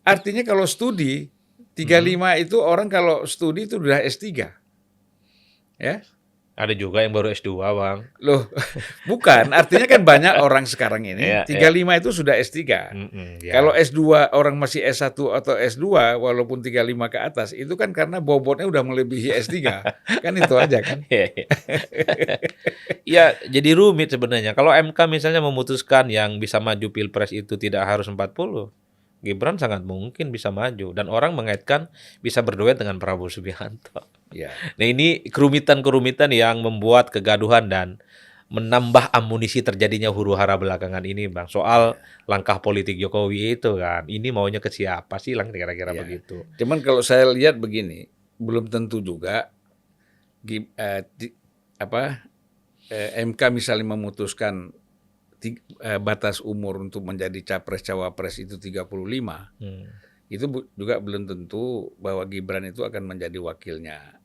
Artinya kalau studi 35 itu orang kalau studi itu udah S3. Ya. Ada juga yang baru S2 Bang. Loh, bukan. Artinya kan banyak orang sekarang ini 35 itu sudah S3. Kalau S2 orang masih S1 atau S2 walaupun 35 ke atas itu kan karena bobotnya udah melebihi S3. Kan itu aja kan. Ya, jadi rumit sebenarnya. Kalau MK misalnya memutuskan yang bisa maju Pilpres itu tidak harus 40, Gibran sangat mungkin bisa maju dan orang mengaitkan bisa berduet dengan Prabowo Subianto. Ya. Nah ini kerumitan-kerumitan yang membuat kegaduhan dan menambah amunisi terjadinya huru-hara belakangan ini, Bang. Soal langkah politik Jokowi itu kan, ini maunya ke siapa sih, Lang, kira-kira Ya. begitu. Cuman kalau saya lihat begini, belum tentu juga MK misalnya memutuskan batas umur untuk menjadi capres cawapres itu 35. Itu juga belum tentu bahwa Gibran itu akan menjadi wakilnya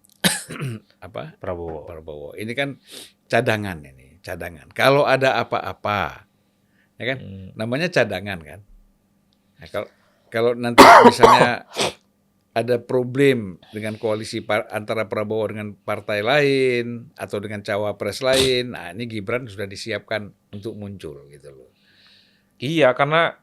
Prabowo. Ini kan cadangan ini, cadangan. Kalau ada apa-apa, ya kan, namanya cadangan kan. Nah, kalau nanti misalnya ada problem dengan koalisi antara Prabowo dengan partai lain atau dengan cawapres lain, nah ini Gibran sudah disiapkan untuk muncul gitu loh. Iya, karena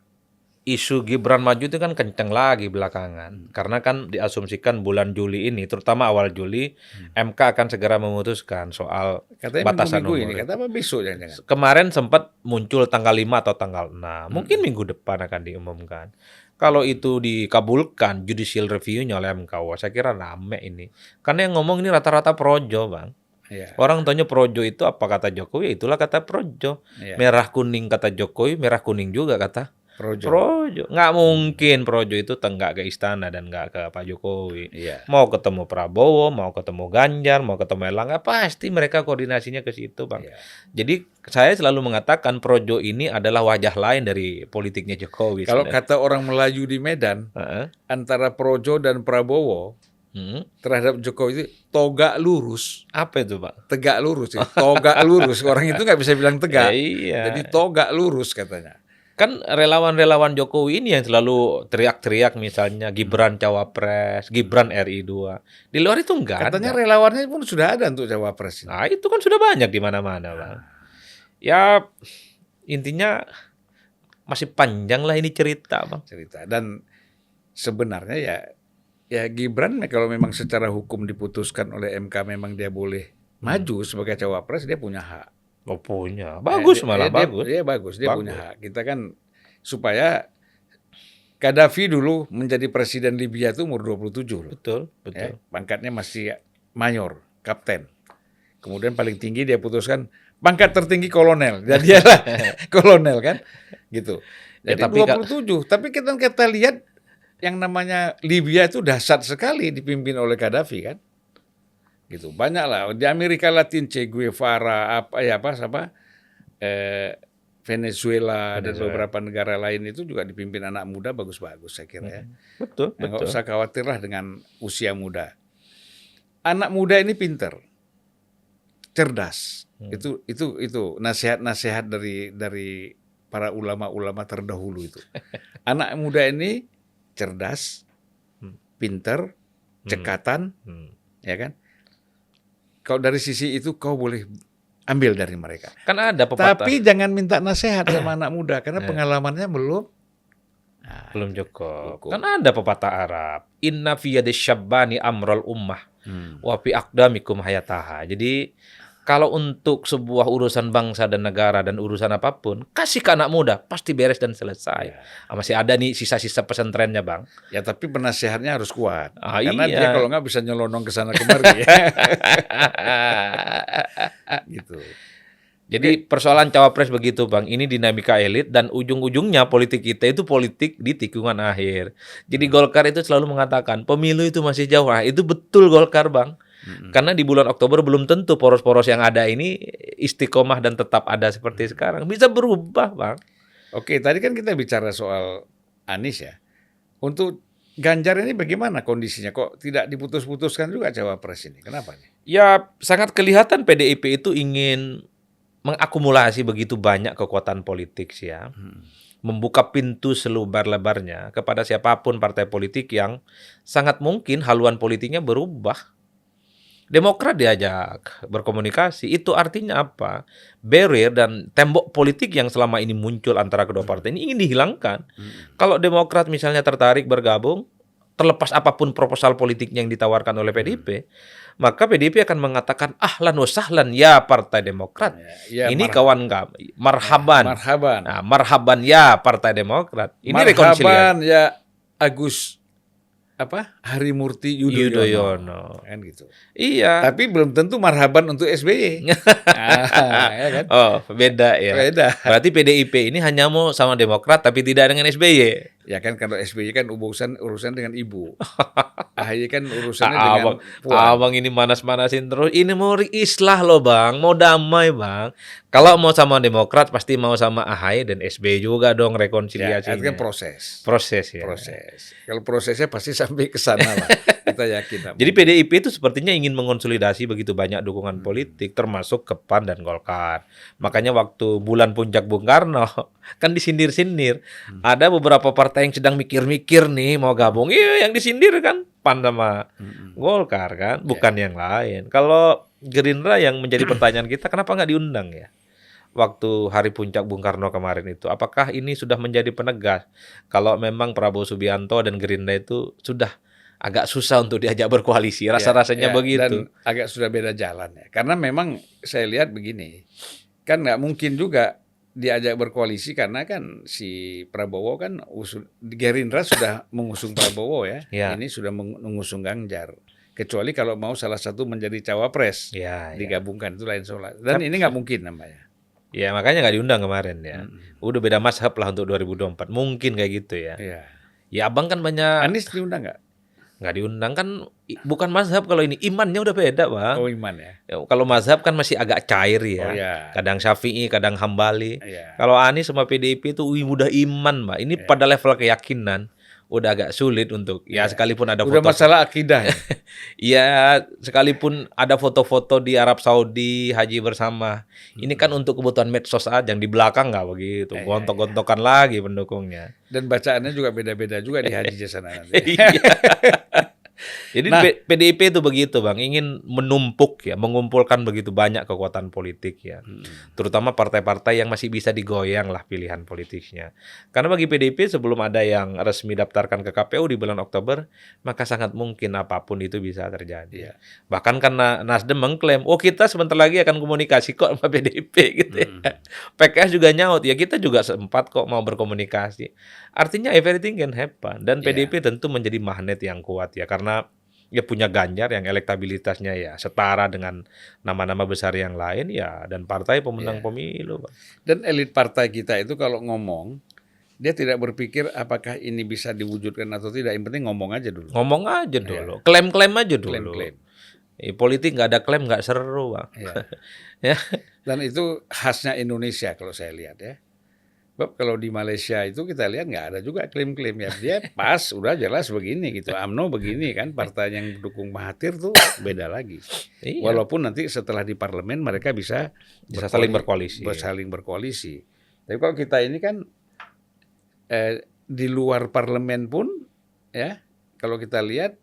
isu Gibran maju itu kan kenceng lagi belakangan. Karena kan diasumsikan bulan Juli ini, terutama awal Juli, MK akan segera memutuskan soal Katanya batasan minggu umur. ini, kata apa besok jangan-jangan. Kemarin sempat muncul tanggal 5 atau tanggal 6. Mungkin minggu depan akan diumumkan. Kalau itu dikabulkan judicial review-nya oleh MK, wah, saya kira rame ini. Karena yang ngomong ini rata-rata projo, Bang. Ya. Orang tanya projo itu apa, kata Jokowi, itulah kata projo. Ya. Merah kuning kata Jokowi, merah kuning juga kata Projo. Nggak mungkin Projo itu tenggak ke istana dan nggak ke Pak Jokowi. Iya. Mau ketemu Prabowo, mau ketemu Ganjar, mau ketemu Erlangga, pasti mereka koordinasinya ke situ, Bang. Iya. Jadi saya selalu mengatakan Projo ini adalah wajah lain dari politiknya Jokowi. Kalau sebenarnya. kata orang Melayu di Medan, antara Projo dan Prabowo terhadap Jokowi itu togak lurus. Apa itu, Pak? Tegak lurus. Togak lurus. Orang itu nggak bisa bilang tegak. Iya. Jadi togak lurus katanya. Kan relawan-relawan Jokowi ini yang selalu teriak-teriak misalnya Gibran cawapres, Gibran RI 2. Di luar itu enggak Katanya ada. relawannya pun sudah ada untuk cawapres ini. Nah, itu kan sudah banyak di mana-mana, Bang. Ya, intinya masih panjang lah ini cerita, Bang. Cerita. Dan sebenarnya ya Gibran kalau memang secara hukum diputuskan oleh MK memang dia boleh maju sebagai cawapres, dia punya hak. Oh, punya. Bagus malah, bagus. Dia bagus, dia punya hak. Kita kan supaya Gaddafi dulu menjadi presiden Libya itu umur 27 loh. Betul. Ya, pangkatnya masih mayor, kapten. Kemudian paling tinggi dia putuskan pangkat tertinggi kolonel. Jadi dialah kolonel kan. Gitu. Jadi Ya, tapi 27. Tapi kita lihat yang namanya Libya itu dahsyat sekali dipimpin oleh Gaddafi kan. Gitu. Banyak lah di Amerika Latin, Che Guevara, Venezuela dan beberapa negara lain itu juga dipimpin anak muda bagus-bagus saya kira ya. Betul. Nggak usah khawatirlah dengan usia muda. Anak muda ini pinter, cerdas. Itu nasihat-nasihat dari para ulama-ulama terdahulu itu. Anak muda ini cerdas, pinter, cekatan, ya kan? Kalau dari sisi itu kau boleh ambil dari mereka. Kan ada pepatah. Tapi jangan minta nasihat sama anak muda karena pengalamannya belum cukup. Kan ada pepatah Arab. Inna fi yadis syabbani amrul ummah wa fi aqdamikum hayataha. Jadi kalau untuk sebuah urusan bangsa dan negara dan urusan apapun, kasih ke anak muda, pasti beres dan selesai. Masih ada nih sisa-sisa pesantrennya, Bang. Ya tapi penasihatnya harus kuat. Karena Iya. dia kalau nggak bisa nyelonong ke sana kemari. Gitu. Jadi persoalan cawapres begitu, Bang. Ini dinamika elit dan ujung-ujungnya politik kita itu politik di tikungan akhir. Jadi Golkar itu selalu mengatakan pemilu itu masih jauh. Nah, itu betul Golkar, Bang. Karena di bulan Oktober belum tentu poros-poros yang ada ini istiqomah dan tetap ada seperti sekarang. Bisa berubah, Bang. Oke, tadi kan kita bicara soal Anies ya. Untuk Ganjar ini bagaimana kondisinya? Kok tidak diputus-putuskan juga cawapres ini? Kenapa nih? Ya, sangat kelihatan PDIP itu ingin mengakumulasi begitu banyak kekuatan politik sih ya. Membuka pintu selebar-lebarnya kepada siapapun partai politik yang sangat mungkin haluan politiknya berubah. Demokrat diajak berkomunikasi, itu artinya apa? Barrier dan tembok politik yang selama ini muncul antara kedua partai ini ingin dihilangkan. Kalau Demokrat misalnya tertarik bergabung, terlepas apapun proposal politiknya yang ditawarkan oleh PDIP, maka PDIP akan mengatakan ahlan wa sahlan ya Partai Demokrat. Ya, ini kawan kami, marhaban. Marhaban. Nah, marhaban ya Partai Demokrat. Ini marhaban rekonsiliasi. ya Agus Harimurti Yudhoyono, Yudhoyono. kan gitu. Iya. Tapi belum tentu marhaban untuk SBY. Ya kan? Oh, beda ya. Beda. Berarti PDIP ini hanya mau sama Demokrat tapi tidak dengan SBY. Ya kan kalau SBY kan urusan dengan ibu. AHY kan urusannya Abang, dengan puan. abang ini manas-manasin terus. Ini mau islah loh bang, mau damai bang. Kalau mau sama Demokrat pasti mau sama AHY dan SBY juga dong Ya, rekonsiliasinya. itu kan proses. Proses ya. Proses. Kalau prosesnya pasti sampai ke sana lah. Kita yakin. Jadi PDIP itu sepertinya ingin mengonsolidasi begitu banyak dukungan politik, termasuk ke PAN dan Golkar. Makanya waktu bulan puncak Bung Karno, kan disindir-sindir. Ada beberapa partai yang sedang mikir-mikir nih mau gabung. Iya, yang disindir kan PAN sama Golkar kan, bukan yang lain. Kalau Gerindra yang menjadi pertanyaan kita, kenapa nggak diundang ya? Waktu hari puncak Bung Karno kemarin itu, apakah ini sudah menjadi penegas kalau memang Prabowo Subianto dan Gerindra itu sudah agak susah untuk diajak berkoalisi, rasa-rasanya begitu. Dan agak sudah beda jalan ya. Karena memang saya lihat begini, kan nggak mungkin juga diajak berkoalisi karena kan si Prabowo kan Gerindra sudah mengusung Prabowo ya. Ini sudah mengusung Ganjar. Kecuali kalau mau salah satu menjadi cawapres, digabungkan itu lain soal. Dan ini nggak mungkin namanya. Ya makanya nggak diundang kemarin ya. Udah beda mazhab lah untuk 2024. Mungkin kayak gitu ya. Ya abang kan banyak. Anies diundang nggak? Nggak diundang kan bukan mazhab kalau ini. Imannya udah beda bang. Oh iman ya. Kalau mazhab kan masih agak cair ya. Oh, ya. Kadang Syafi'i, kadang Hambali. Kalau Anies sama PDIP itu udah iman mbak. Ini pada level keyakinan. Udah agak sulit untuk sekalipun ada udah foto masalah akidah ya? ya sekalipun ada foto-foto di Arab Saudi haji bersama ini kan untuk kebutuhan medsos aja, yang di belakang nggak begitu gontok-gontokan lagi pendukungnya dan bacaannya juga beda-beda juga di haji di sana nanti. Jadi PDIP itu begitu bang, ingin menumpuk ya, mengumpulkan begitu banyak kekuatan politik ya, terutama partai-partai yang masih bisa digoyang lah pilihan politiknya. Karena bagi PDIP sebelum ada yang resmi daftarkan ke KPU di bulan Oktober, maka sangat mungkin apapun itu bisa terjadi. Bahkan karena Nasdem mengklaim, oh kita sebentar lagi akan komunikasi kok sama PDIP gitu ya. PKS juga nyaut, ya kita juga sempat kok mau berkomunikasi. Artinya everything can happen, dan PDIP tentu menjadi magnet yang kuat ya, karena ya punya Ganjar yang elektabilitasnya ya setara dengan nama-nama besar yang lain ya, dan partai pemenang pemilu. Dan elit partai kita itu kalau ngomong, dia tidak berpikir apakah ini bisa diwujudkan atau tidak, yang penting ngomong aja dulu. Ngomong aja dulu, klaim-klaim aja dulu. Klaim-klaim. Politik nggak ada klaim nggak seru bang. Ya. Dan itu khasnya Indonesia kalau saya lihat ya. Sebab kalau di Malaysia itu kita lihat nggak ada juga klaim-klaim ya. Dia pas udah jelas begini gitu. UMNO begini kan, partai yang dukung Mahathir tuh beda lagi. Walaupun nanti setelah di parlemen mereka bisa saling berkoalisi. Saling berkoalisi. Tapi kalau kita ini kan di luar parlemen pun ya, kalau kita lihat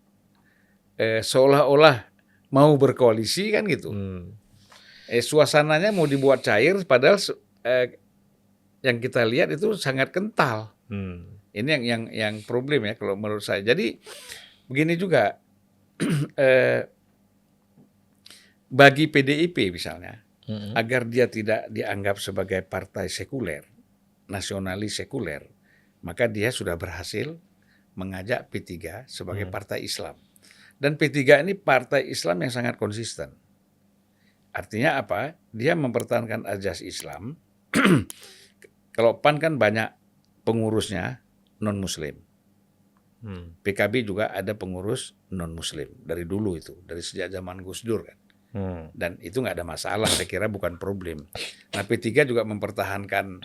seolah-olah mau berkoalisi kan gitu. Suasananya mau dibuat cair padahal yang kita lihat itu sangat kental. Ini yang problem ya kalau menurut saya. Jadi begini juga bagi PDIP misalnya, agar dia tidak dianggap sebagai partai sekuler, nasionalis sekuler, maka dia sudah berhasil mengajak P3 sebagai partai Islam. Dan P3 ini partai Islam yang sangat konsisten. Artinya apa? Dia mempertahankan azas Islam. Kalau PAN kan banyak pengurusnya non-Muslim. PKB juga ada pengurus non-Muslim dari dulu itu, dari sejak zaman Gus Dur kan. Dan itu nggak ada masalah, saya kira bukan problem. Nah P3 juga mempertahankan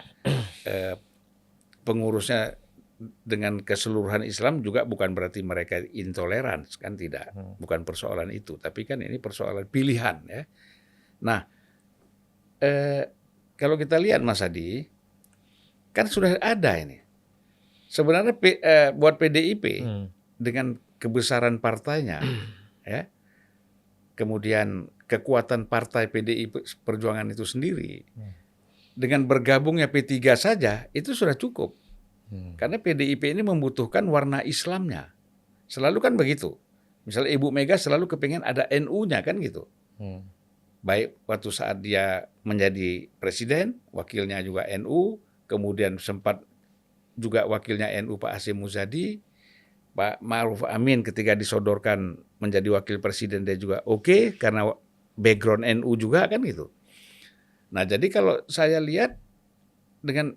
pengurusnya dengan keseluruhan Islam juga, bukan berarti mereka intoleran, kan tidak. Bukan persoalan itu, tapi kan ini persoalan pilihan ya. Nah, kalau kita lihat Mas Adi, kan sudah ada ini. Sebenarnya buat PDIP dengan kebesaran partainya, ya, kemudian kekuatan partai PDI Perjuangan itu sendiri, dengan bergabungnya P3 saja itu sudah cukup. Karena PDIP ini membutuhkan warna Islamnya. Selalu kan begitu. Misalnya Ibu Mega selalu kepingin ada NU-nya kan gitu. Baik waktu saat dia menjadi presiden, wakilnya juga NU, kemudian sempat juga wakilnya NU Pak Hasyim Muzadi, Pak Ma'ruf Amin ketika disodorkan menjadi wakil presiden dia juga oke karena background NU juga kan gitu. Nah jadi kalau saya lihat dengan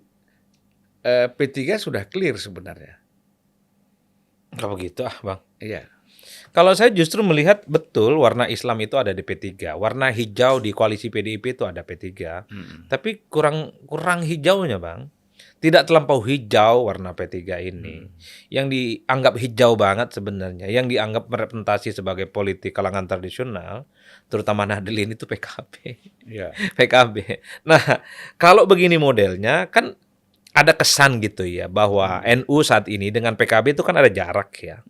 P3 sudah clear sebenarnya. Kalau begitu Bang. Iya. Kalau saya justru melihat betul warna Islam itu ada di P3, warna hijau di koalisi PDIP itu ada P3, tapi kurang hijaunya Bang. Tidak terlampau hijau warna P3 ini. Yang dianggap hijau banget sebenarnya, yang dianggap merepresentasi sebagai politik kalangan tradisional, terutama Nahdlin itu PKB. Iya. PKB. Nah, kalau begini modelnya kan ada kesan gitu ya bahwa NU saat ini dengan PKB itu kan ada jarak ya.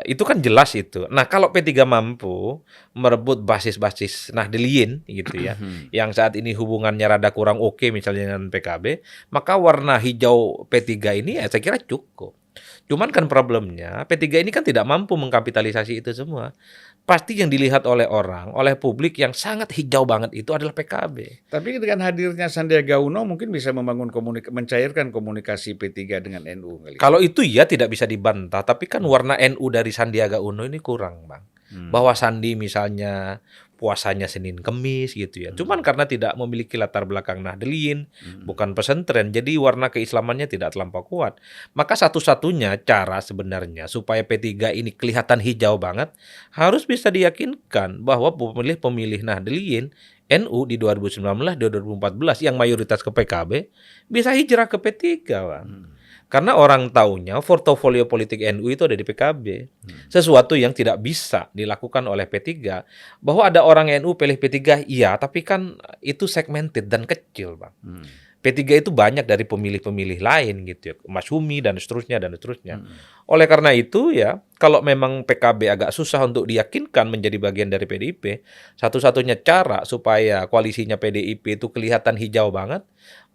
Itu kan jelas itu. Nah, kalau P3 mampu merebut basis-basis Nahdliyin gitu ya, yang saat ini hubungannya rada kurang oke misalnya dengan PKB, maka warna hijau P3 ini ya saya kira cukup. Cuman kan problemnya P3 ini kan tidak mampu mengkapitalisasi itu semua. Pasti yang dilihat oleh orang, oleh publik yang sangat hijau banget itu adalah PKB. Tapi dengan hadirnya Sandiaga Uno mungkin bisa membangun mencairkan komunikasi P3 dengan NU kali. Kalau itu ya tidak bisa dibantah, tapi kan warna NU dari Sandiaga Uno ini kurang, Bang. Bahwa Sandi misalnya puasanya Senin Kemis gitu ya. Cuman karena tidak memiliki latar belakang Nahdliyin, bukan pesantren, jadi warna keislamannya tidak terlampau kuat. Maka satu-satunya cara sebenarnya supaya P3 ini kelihatan hijau banget, harus bisa diyakinkan bahwa pemilih-pemilih Nahdliyin NU di 2019, 2014 yang mayoritas ke PKB bisa hijrah ke P3, Bang. Karena orang taunya portofolio politik NU itu ada di PKB. Sesuatu yang tidak bisa dilakukan oleh P3. Bahwa ada orang NU pilih P3, iya, tapi kan itu segmented dan kecil, Bang. P3 itu banyak dari pemilih-pemilih lain gitu ya, Mas Humi dan seterusnya dan seterusnya. Oleh karena itu ya, kalau memang PKB agak susah untuk diyakinkan menjadi bagian dari PDIP, satu-satunya cara supaya koalisinya PDIP itu kelihatan hijau banget,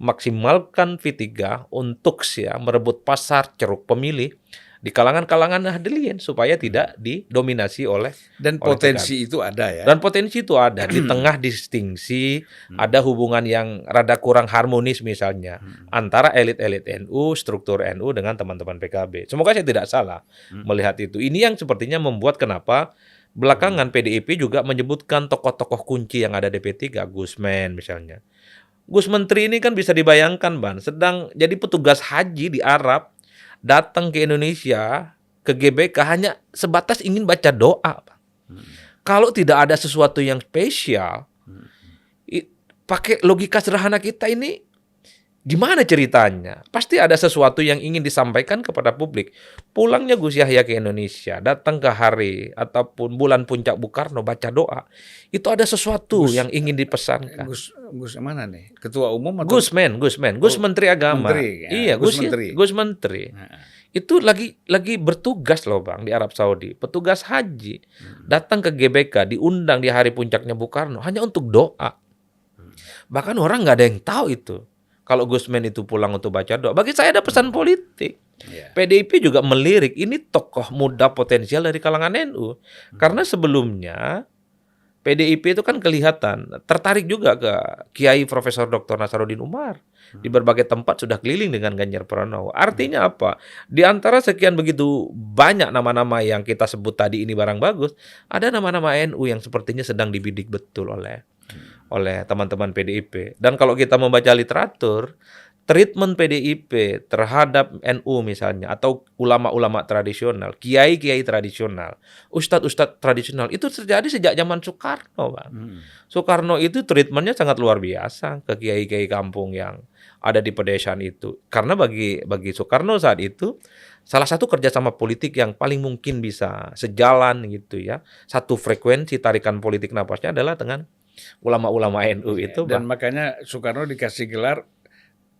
maksimalkan V3 untuk ya merebut pasar ceruk pemilih di kalangan-kalangan Nahdliyin supaya tidak didominasi oleh potensi itu ada ya. Dan potensi itu ada di tengah distingsi, ada hubungan yang rada kurang harmonis misalnya antara elit-elit NU, struktur NU dengan teman-teman PKB. Semoga saya tidak salah melihat itu. Ini yang sepertinya membuat kenapa belakangan PDIP juga menyebutkan tokoh-tokoh kunci yang ada di P3, Gusmen misalnya. Gus Menteri ini kan bisa dibayangkan, Ban, sedang jadi petugas haji di Arab, datang ke Indonesia, ke GBK hanya sebatas ingin baca doa. Kalau tidak ada sesuatu yang spesial, pakai logika sederhana kita ini, gimana ceritanya? Pasti ada sesuatu yang ingin disampaikan kepada publik. Pulangnya Gus Yahya ke Indonesia, datang ke hari ataupun bulan puncak Bung Karno baca doa. Itu ada sesuatu yang ingin dipesankan. Gus mana nih? Ketua umum atau Gus Menteri Agama. Menteri, ya. Iya, Gus Menteri. Itu lagi bertugas loh, Bang, di Arab Saudi. Petugas haji. Datang ke GBK, diundang di hari puncaknya Bung Karno hanya untuk doa. Bahkan orang nggak ada yang tahu itu. Kalau Gusmen itu pulang untuk baca doa, bagi saya ada pesan politik. PDIP juga melirik, ini tokoh muda potensial dari kalangan NU. Karena sebelumnya PDIP itu kan kelihatan tertarik juga ke Kiai Profesor Dr. Nasaruddin Umar. Di berbagai tempat sudah keliling dengan Ganjar Pranowo. Artinya apa? Di antara sekian begitu banyak nama-nama yang kita sebut tadi ini barang bagus, ada nama-nama NU yang sepertinya sedang dibidik betul oleh teman-teman PDIP. Dan kalau kita membaca literatur, treatment PDIP terhadap NU misalnya, atau ulama-ulama tradisional, kiai-kiai tradisional, ustadz-ustadz tradisional, itu terjadi sejak zaman Soekarno, Bang. Soekarno itu treatmentnya sangat luar biasa ke kiai-kiai kampung yang ada di pedesaan itu. Karena bagi Soekarno saat itu, salah satu kerjasama politik yang paling mungkin bisa sejalan gitu ya, satu frekuensi tarikan politik napasnya adalah dengan ulama-ulama NU itu. Dan makanya Soekarno dikasih gelar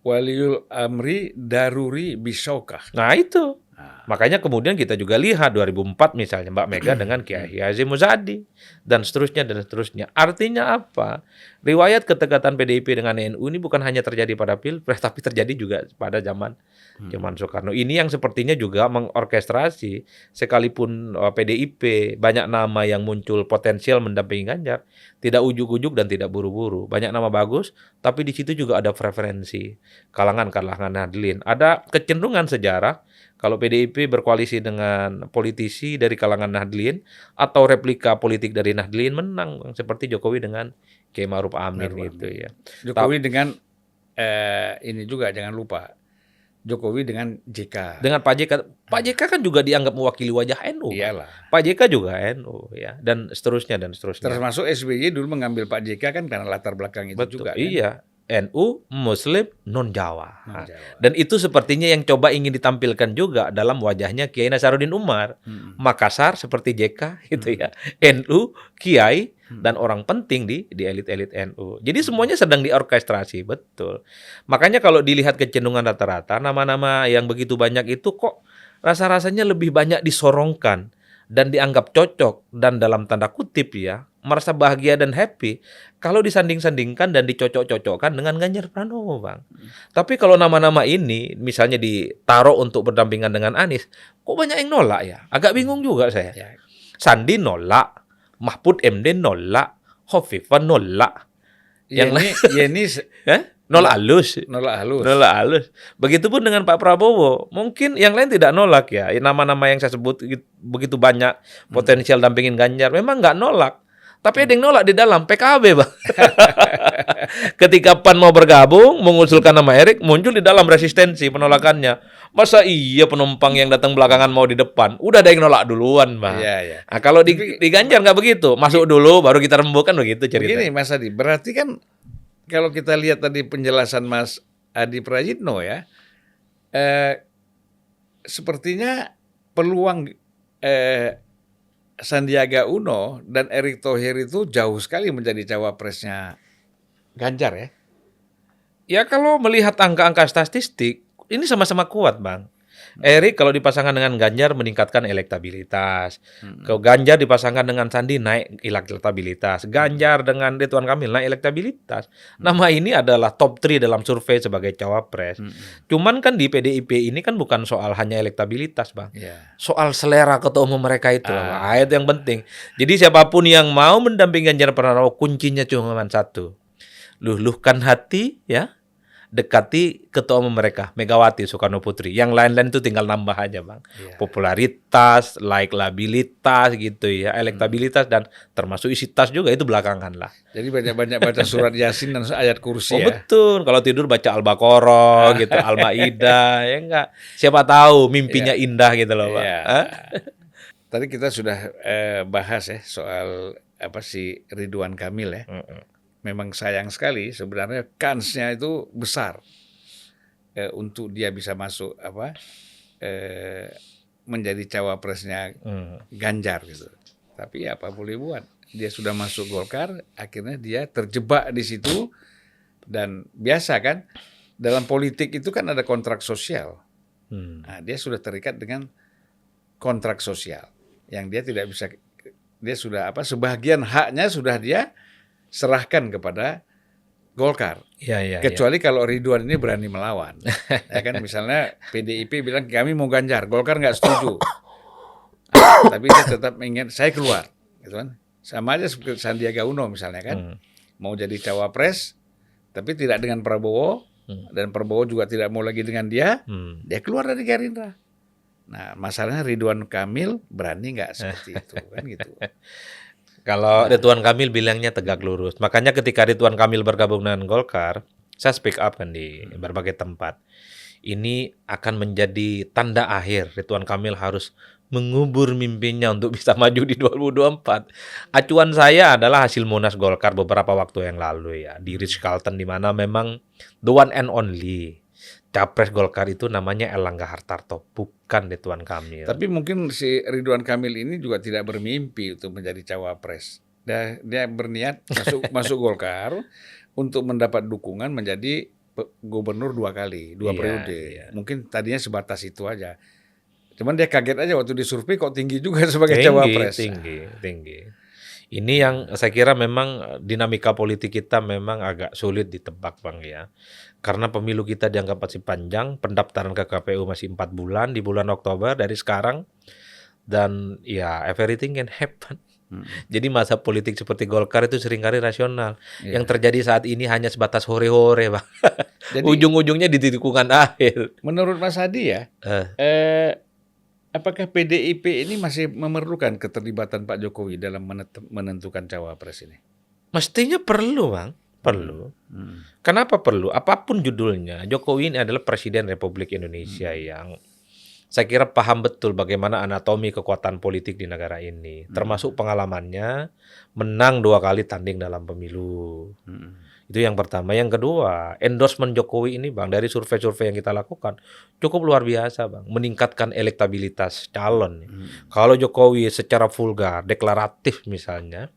Waliul Amri Daruri Bisaukah. Nah itu. Makanya kemudian kita juga lihat 2004 misalnya Mbak Mega dengan Kiai Hasyim Muzadi dan seterusnya dan seterusnya. Artinya apa? Riwayat kedekatan PDIP dengan NU ini bukan hanya terjadi pada Pilpres, tapi terjadi juga pada zaman Soekarno. Ini yang sepertinya juga mengorkestrasi, sekalipun PDIP banyak nama yang muncul potensial mendampingi Ganjar, tidak ujuk-ujuk dan tidak buru-buru. Banyak nama bagus, tapi di situ juga ada preferensi kalangan Nahdlin. Ada kecenderungan sejarah Kalau PDIP berkoalisi dengan politisi dari kalangan Nahdlin atau replika politik dari Nahdlin menang, Bang. Seperti Jokowi dengan Kiai Ma'ruf Amin gitu ya. Jokowi dengan ini juga jangan lupa Jokowi dengan JK. Dengan Pak JK kan juga dianggap mewakili wajah NU. Iyalah. Pak JK juga NU ya, dan seterusnya dan seterusnya. Termasuk SBY dulu mengambil Pak JK kan karena latar belakang itu Betul, juga kan. iya. NU, Muslim, non-Jawa. Non-Jawa. Dan itu sepertinya yang coba ingin ditampilkan juga dalam wajahnya Kiai Nasaruddin Umar. Makassar seperti JK gitu ya. NU, Kiai, dan orang penting di elit-elit NU. Jadi semuanya sedang diorkestrasi, betul. Makanya kalau dilihat kecenderungan rata-rata, nama-nama yang begitu banyak itu kok rasa-rasanya lebih banyak disorongkan dan dianggap cocok dan dalam tanda kutip ya, merasa bahagia dan happy kalau disanding-sandingkan dan dicocok-cocokkan dengan Ganjar Pranowo, Bang. Tapi kalau nama-nama ini misalnya ditaruh untuk berdampingan dengan Anies, kok banyak yang nolak ya? Agak bingung juga saya. Ya. Sandi nolak, Mahfud MD nolak, Hovifah nolak. Yeni Nolak halus. nolak halus. Nolak halus. Begitupun dengan Pak Prabowo. Mungkin yang lain tidak nolak ya. Nama-nama yang saya sebut begitu banyak potensial dampingin Ganjar. Memang nggak nolak. Tapi ada yang nolak di dalam PKB, Bang. Ketika PAN mau bergabung, mengusulkan nama Erik, muncul di dalam resistensi penolakannya. Masa iya penumpang yang datang belakangan mau di depan? Udah ada yang nolak duluan, Bang. Iya, iya. Nah, kalau di Ganjar nggak begitu. Masuk dulu, baru kita rembukan begitu cerita. Begini Mas Adi, berarti kan kalau kita lihat tadi penjelasan Mas Adi Prayitno ya, sepertinya peluang Sandiaga Uno dan Erick Thohir itu jauh sekali menjadi cawapresnya Ganjar ya. Ya kalau melihat angka-angka statistik, ini sama-sama kuat, Bang. Erik kalau dipasangkan dengan Ganjar meningkatkan elektabilitas. Kalau Ganjar dipasangkan dengan Sandi naik elektabilitas. Ganjar dengan Ridwan Kamil naik elektabilitas. Nama ini adalah top 3 dalam survei sebagai cawapres. Cuman kan di PDIP ini kan bukan soal hanya elektabilitas, Bang. Soal selera ketua umum mereka itu, Bang. Itu yang penting. Jadi siapapun yang mau mendampingi Ganjar Pranowo kuncinya cuma satu. Luluhkan hati ya. Dekati ketua umum mereka, Megawati Soekarno Putri. Yang lain-lain itu tinggal nambah aja, Bang. Popularitas, likabilitas gitu ya, elektabilitas dan termasuk isi tas juga itu belakangan lah. Jadi banyak-banyak baca surat Yasin dan ayat kursi ya. Betul. Kalau tidur baca Al-Baqarah gitu, Al-Maidah ya enggak. Siapa tahu mimpinya indah gitu loh, Bang. Tadi kita sudah bahas ya soal apa sih Ridwan Kamil ya. Memang sayang sekali sebenarnya kansnya itu besar untuk dia bisa masuk menjadi cawapresnya Ganjar gitu. Tapi ya apa boleh buat, dia sudah masuk Golkar, akhirnya dia terjebak di situ dan biasa kan dalam politik itu kan ada kontrak sosial. Nah, dia sudah terikat dengan kontrak sosial yang dia tidak bisa, dia sudah sebagian haknya sudah dia serahkan kepada Golkar. Kecuali kalau Ridwan ini berani melawan. Ya kan misalnya PDIP bilang kami mau Ganjar, Golkar nggak setuju. Tapi dia tetap ingin saya keluar, gitu kan. Sama aja seperti Sandiaga Uno misalnya kan. Mau jadi cawapres tapi tidak dengan Prabowo dan Prabowo juga tidak mau lagi dengan dia, dia keluar dari Gerindra. Nah, masalahnya Ridwan Kamil berani nggak seperti itu kan gitu. Kalau Ridwan Kamil bilangnya tegak lurus. Makanya ketika Ridwan Kamil bergabung dengan Golkar, saya speak up kan di berbagai tempat. Ini akan menjadi tanda akhir. Ridwan Kamil harus mengubur mimpinya untuk bisa maju di 2024. Acuan saya adalah hasil Munas Golkar beberapa waktu yang lalu ya. Di Ritz-Carlton di mana memang the one and only capres Golkar itu namanya Erlangga Hartarto, bukan Ridwan Kamil. Tapi mungkin si Ridwan Kamil ini juga tidak bermimpi untuk menjadi cawapres. Dia berniat masuk Golkar untuk mendapat dukungan menjadi gubernur 2 kali, 2 periode. Mungkin tadinya sebatas itu aja. Cuman dia kaget aja waktu disurvei kok tinggi juga sebagai cawapres. Tinggi. Ini yang saya kira memang dinamika politik kita memang agak sulit ditebak, Bang ya. Karena pemilu kita dianggap masih panjang, pendaftaran ke KPU masih 4 bulan, di bulan Oktober dari sekarang. Dan ya everything can happen. Jadi masa politik seperti Golkar itu seringkali rasional. Iya. Yang terjadi saat ini hanya sebatas hore-hore, Bang. Jadi Ujung-ujungnya di tikungan akhir. menurut Mas Hadi ya, Eh, apakah PDIP ini masih memerlukan keterlibatan Pak Jokowi dalam menentukan cawapres ini? Mestinya perlu, Bang. Perlu. Kenapa perlu? Apapun judulnya, Jokowi ini adalah Presiden Republik Indonesia yang saya kira paham betul bagaimana anatomi kekuatan politik di negara ini. Termasuk pengalamannya menang 2 kali tanding dalam pemilu. Itu yang pertama. Yang kedua, endorsement Jokowi ini, Bang, dari survei-survei yang kita lakukan cukup luar biasa, Bang. Meningkatkan elektabilitas calon. Kalau Jokowi secara vulgar, deklaratif misalnya,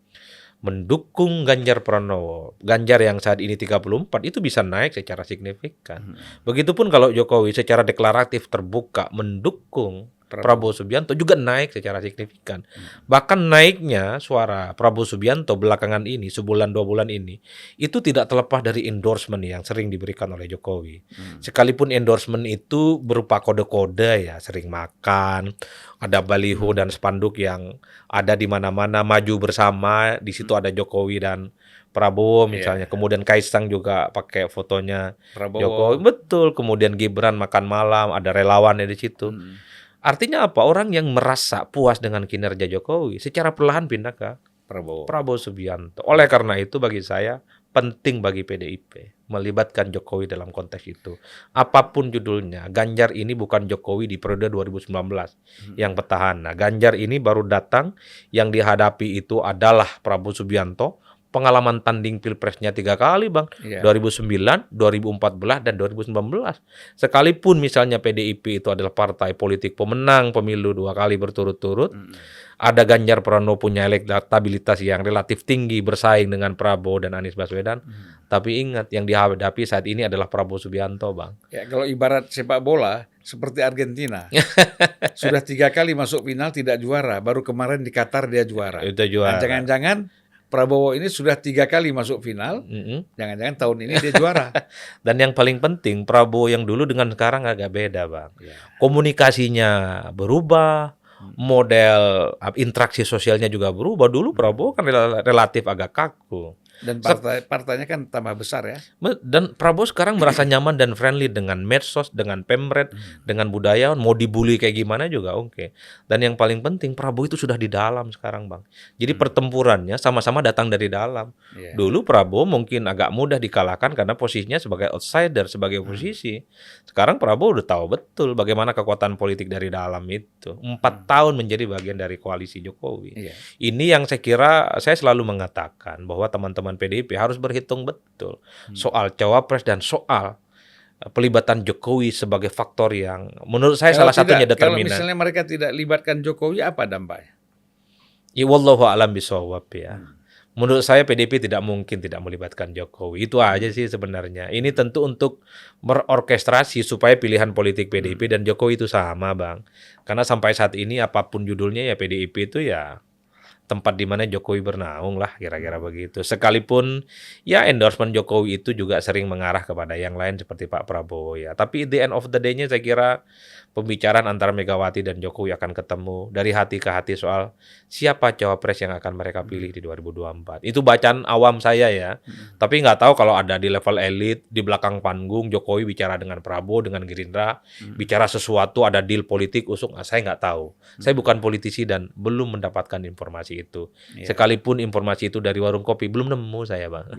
mendukung Ganjar Pranowo, Ganjar yang saat ini 34 itu bisa naik secara signifikan. Begitupun kalau Jokowi secara deklaratif terbuka mendukung Prabowo Subianto juga naik secara signifikan. Bahkan naiknya suara Prabowo Subianto belakangan ini, sebulan 2 bulan ini, itu tidak terlepas dari endorsement yang sering diberikan oleh Jokowi. Sekalipun endorsement itu berupa kode-kode ya, sering makan, ada baliho dan spanduk yang ada di mana-mana, maju bersama, di situ ada Jokowi dan Prabowo misalnya. Kemudian Kaisang juga pakai fotonya Prabowo. Jokowi. Betul, kemudian Gibran makan malam, ada relawannya di situ. Artinya apa? Orang yang merasa puas dengan kinerja Jokowi secara perlahan pindah ke Prabowo Subianto. Oleh karena itu bagi saya penting bagi PDIP melibatkan Jokowi dalam konteks itu. Apapun judulnya, Ganjar ini bukan Jokowi di periode 2019 yang petahana. Ganjar ini baru datang, yang dihadapi itu adalah Prabowo Subianto. Pengalaman tanding pilpresnya 3 kali, Bang. 2009, 2014, dan 2019. Sekalipun misalnya PDIP itu adalah partai politik pemenang pemilu 2 kali berturut-turut, ada Ganjar Pranowo punya elektabilitas yang relatif tinggi bersaing dengan Prabowo dan Anies Baswedan. Tapi ingat, yang dihadapi saat ini adalah Prabowo Subianto, Bang. Ya, kalau ibarat sepak bola seperti Argentina, sudah 3 kali masuk final tidak juara, baru kemarin di Qatar dia juara. Itu juara. Dan jangan-jangan Prabowo ini sudah 3 kali masuk final, jangan-jangan tahun ini dia juara. Dan yang paling penting, Prabowo yang dulu dengan sekarang agak beda, Bang. Komunikasinya berubah, model interaksi sosialnya juga berubah. Dulu Prabowo kan relatif agak kaku. Dan partainya kan tambah besar ya. Dan Prabowo sekarang merasa nyaman dan friendly dengan medsos, dengan pemret, dengan budayawan. Mau dibully kayak gimana juga oke. Dan yang paling penting, Prabowo itu sudah di dalam sekarang, Bang. Jadi pertempurannya sama-sama datang dari dalam. Dulu Prabowo mungkin agak mudah dikalahkan karena posisinya sebagai outsider, sebagai oposisi. Sekarang Prabowo udah tahu betul bagaimana kekuatan politik dari dalam itu. 4 tahun menjadi bagian dari koalisi Jokowi. Ini yang saya kira, saya selalu mengatakan bahwa teman-teman PDIP harus berhitung betul soal cawapres dan soal pelibatan Jokowi sebagai faktor yang menurut saya salah satunya determinan. Kalau misalnya mereka tidak libatkan Jokowi, apa dampaknya? Ya wallahu a'lam bishawab ya. Menurut saya PDIP tidak mungkin tidak melibatkan Jokowi. Itu aja sih sebenarnya. Ini tentu untuk merorkestrasi supaya pilihan politik PDIP dan Jokowi itu sama, Bang. Karena sampai saat ini apapun judulnya ya PDIP itu ya tempat di mana Jokowi bernaung lah, kira-kira begitu. Sekalipun ya endorsement Jokowi itu juga sering mengarah kepada yang lain seperti Pak Prabowo ya. Tapi at the end of the day-nya saya kira pembicaraan antara Megawati dan Jokowi akan ketemu dari hati ke hati soal siapa cawapres yang akan mereka pilih di 2024. Itu bacaan awam saya ya. Tapi nggak tahu kalau ada di level elit, di belakang panggung Jokowi bicara dengan Prabowo, dengan Gerindra, bicara sesuatu, ada deal politik usung, saya nggak tahu. Saya bukan politisi dan belum mendapatkan informasi itu. Sekalipun informasi itu dari warung kopi, belum nemu saya, Bang.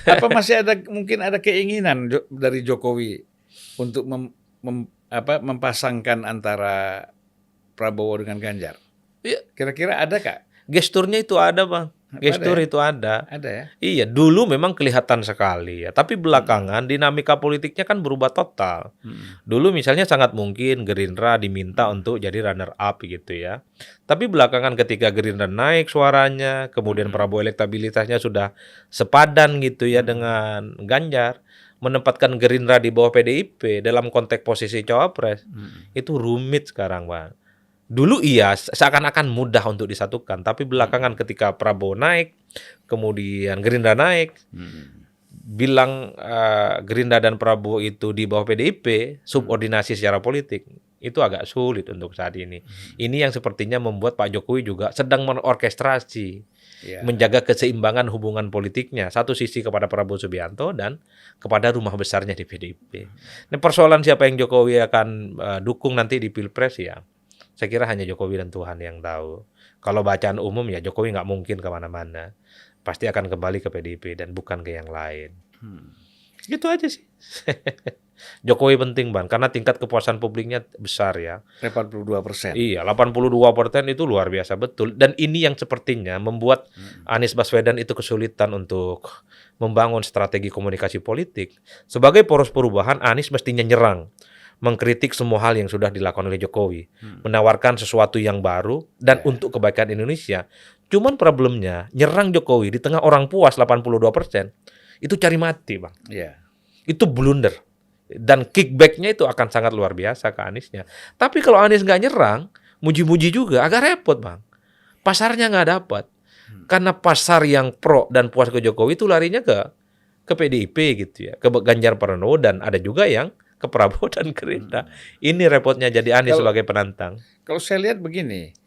Apa masih mungkin ada keinginan dari Jokowi untuk mempasangkan antara Prabowo dengan Ganjar? Kira-kira ada Kak? Gesturnya itu ada, Bang. Gestur ya? itu ada. Ada ya? Iya, dulu memang kelihatan sekali ya. Tapi belakangan dinamika politiknya kan berubah total. Dulu misalnya sangat mungkin Gerindra diminta untuk jadi runner up gitu ya. Tapi belakangan ketika Gerindra naik suaranya, kemudian Prabowo elektabilitasnya sudah sepadan gitu ya dengan Ganjar, menempatkan Gerindra di bawah PDIP dalam konteks posisi cawapres, itu rumit sekarang, Bang. Dulu iya, seakan-akan mudah untuk disatukan. Tapi belakangan ketika Prabowo naik, kemudian Gerindra naik, bilang Gerindra dan Prabowo itu di bawah PDIP, subordinasi secara politik. Itu agak sulit untuk saat ini. Ini yang sepertinya membuat Pak Jokowi juga sedang mengorkestrasi, menjaga keseimbangan hubungan politiknya. Satu sisi kepada Prabowo Subianto dan kepada rumah besarnya di PDIP. Nah, persoalan siapa yang Jokowi akan dukung nanti di Pilpres ya, saya kira hanya Jokowi dan Tuhan yang tahu. Kalau bacaan umum ya Jokowi nggak mungkin kemana-mana. Pasti akan kembali ke PDIP dan bukan ke yang lain. Gitu aja sih. Jokowi penting Bang, karena tingkat kepuasan publiknya besar ya. 82%. Iya, 82% itu luar biasa betul. Dan ini yang sepertinya membuat Anies Baswedan itu kesulitan untuk membangun strategi komunikasi politik. Sebagai poros perubahan, Anies mestinya nyerang, mengkritik semua hal yang sudah dilakukan oleh Jokowi, menawarkan sesuatu yang baru dan untuk kebaikan Indonesia. Cuman problemnya, nyerang Jokowi di tengah orang puas 82%, itu cari mati Bang. Itu blunder. Dan kickbacknya itu akan sangat luar biasa ke Aniesnya. Tapi kalau Anies nggak nyerang, muji-muji juga agak repot Bang. Pasarnya nggak dapat. Karena pasar yang pro dan puas ke Jokowi itu larinya ke PDIP gitu ya, ke Ganjar Pranowo dan ada juga yang ke Prabowo dan Gerindra. Ini repotnya jadi Anies sebagai penantang. Kalau saya lihat begini,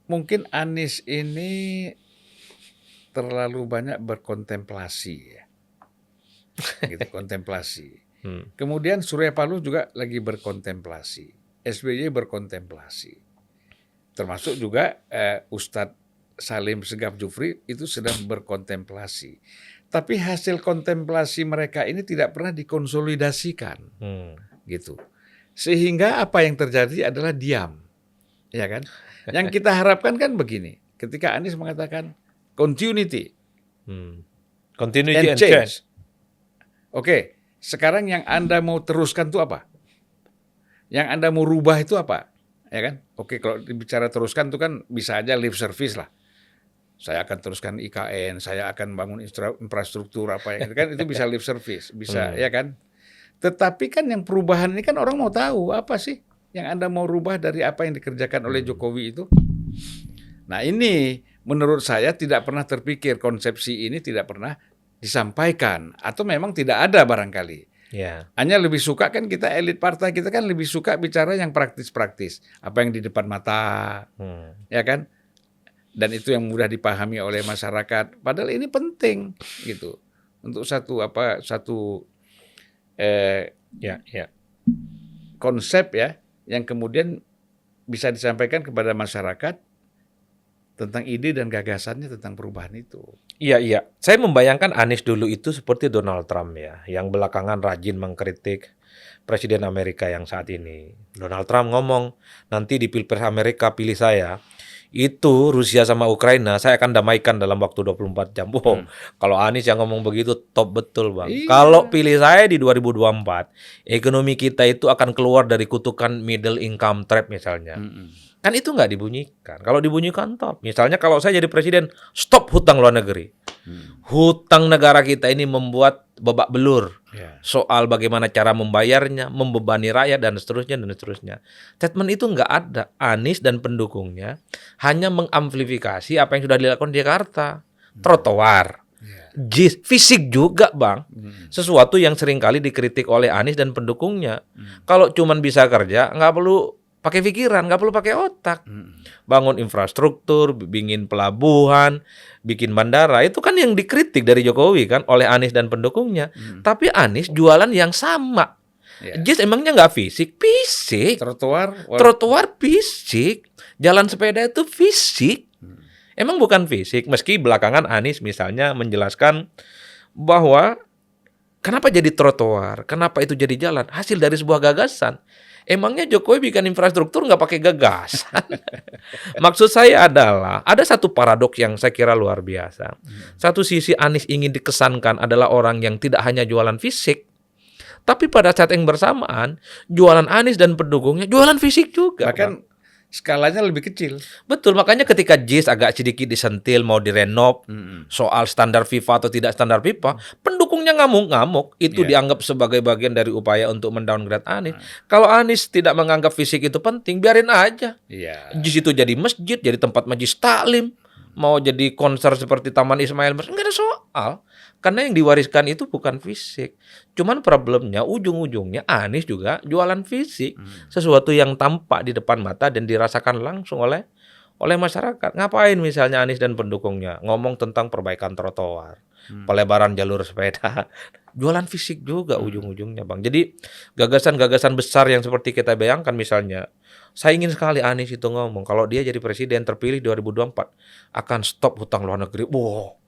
mungkin Anies ini terlalu banyak berkontemplasi ya. Gitu, kontemplasi. Kemudian Surya Paloh juga lagi berkontemplasi. SBY berkontemplasi. Termasuk juga Ustadz Salim Segaf Jufri itu sedang berkontemplasi. Tapi hasil kontemplasi mereka ini tidak pernah dikonsolidasikan. Gitu. Sehingga apa yang terjadi adalah diam. Ya kan? Yang kita harapkan kan begini. Ketika Anies mengatakan continuity. Continuity and change. Oke, sekarang yang Anda mau teruskan itu apa? Yang Anda mau rubah itu apa? Ya kan? Oke, kalau bicara teruskan itu kan bisa aja lip service lah. Saya akan teruskan IKN, saya akan bangun infrastruktur apa ya kan, itu bisa lip service, bisa ya kan? Tetapi kan yang perubahan ini kan orang mau tahu apa sih yang Anda mau rubah dari apa yang dikerjakan oleh Jokowi itu. Nah, ini menurut saya tidak pernah terpikir, konsepsi ini tidak pernah disampaikan atau memang tidak ada barangkali. Hanya lebih suka kan kita elit partai kita kan lebih suka bicara yang praktis-praktis, apa yang di depan mata, ya kan? Dan itu yang mudah dipahami oleh masyarakat. Padahal ini penting gitu untuk satu konsep ya yang kemudian bisa disampaikan kepada masyarakat tentang ide dan gagasannya tentang perubahan itu. Iya. Saya membayangkan Anies dulu itu seperti Donald Trump ya, yang belakangan rajin mengkritik Presiden Amerika yang saat ini. Donald Trump ngomong, nanti di Pilpres Amerika pilih saya, itu Rusia sama Ukraina saya akan damaikan dalam waktu 24 jam. Kalau Anies yang ngomong begitu top betul Bang. Kalau pilih saya di 2024, ekonomi kita itu akan keluar dari kutukan middle income trap misalnya. Kan itu nggak dibunyikan. Kalau dibunyikan top. Misalnya kalau saya jadi presiden, stop hutang luar negeri. Hutang negara kita ini membuat babak belur soal bagaimana cara membayarnya, membebani rakyat dan seterusnya. Statement itu nggak ada. Anies dan pendukungnya hanya mengamplifikasi apa yang sudah dilakukan di Jakarta. Trotoar, JIS, fisik juga Bang. Sesuatu yang seringkali dikritik oleh Anies dan pendukungnya. Kalau cuman bisa kerja, nggak perlu pakai pikiran, nggak perlu pakai otak. Bangun infrastruktur, bikin pelabuhan, bikin bandara, itu kan yang dikritik dari Jokowi kan oleh Anies dan pendukungnya. Tapi Anies jualan yang sama. JIS emangnya nggak fisik? Fisik. Trotoar fisik. Jalan sepeda itu fisik. Emang bukan fisik. Meski belakangan Anies misalnya menjelaskan bahwa kenapa jadi trotoar, kenapa itu jadi jalan, hasil dari sebuah gagasan. Emangnya Jokowi bikin infrastruktur nggak pakai gagasan? Maksud saya adalah ada satu paradoks yang saya kira luar biasa. Satu sisi Anies ingin dikesankan adalah orang yang tidak hanya jualan fisik, tapi pada saat yang bersamaan jualan Anies dan pendukungnya jualan fisik juga. Bahkan skalanya lebih kecil. Betul, makanya ketika JIS agak sedikit disentil mau direnov soal standar FIFA atau tidak standar FIFA, pendukungnya ngamuk-ngamuk. Itu dianggap sebagai bagian dari upaya untuk mendowngrade Anies. Kalau Anies tidak menganggap fisik itu penting, biarin aja. JIS itu jadi masjid, jadi tempat majelis taklim. mau jadi konser seperti Taman Ismail Marzuki, nggak ada soal. Karena yang diwariskan itu bukan fisik. Cuman problemnya ujung-ujungnya Anies juga jualan fisik. Sesuatu yang tampak di depan mata dan dirasakan langsung oleh masyarakat. Ngapain misalnya Anies dan pendukungnya ngomong tentang perbaikan trotoar, pelebaran jalur sepeda, jualan fisik juga ujung-ujungnya, Bang. Jadi gagasan-gagasan besar yang seperti kita bayangkan misalnya, saya ingin sekali Anies itu ngomong kalau dia jadi presiden terpilih 2024 akan stop hutang luar negeri. Wow,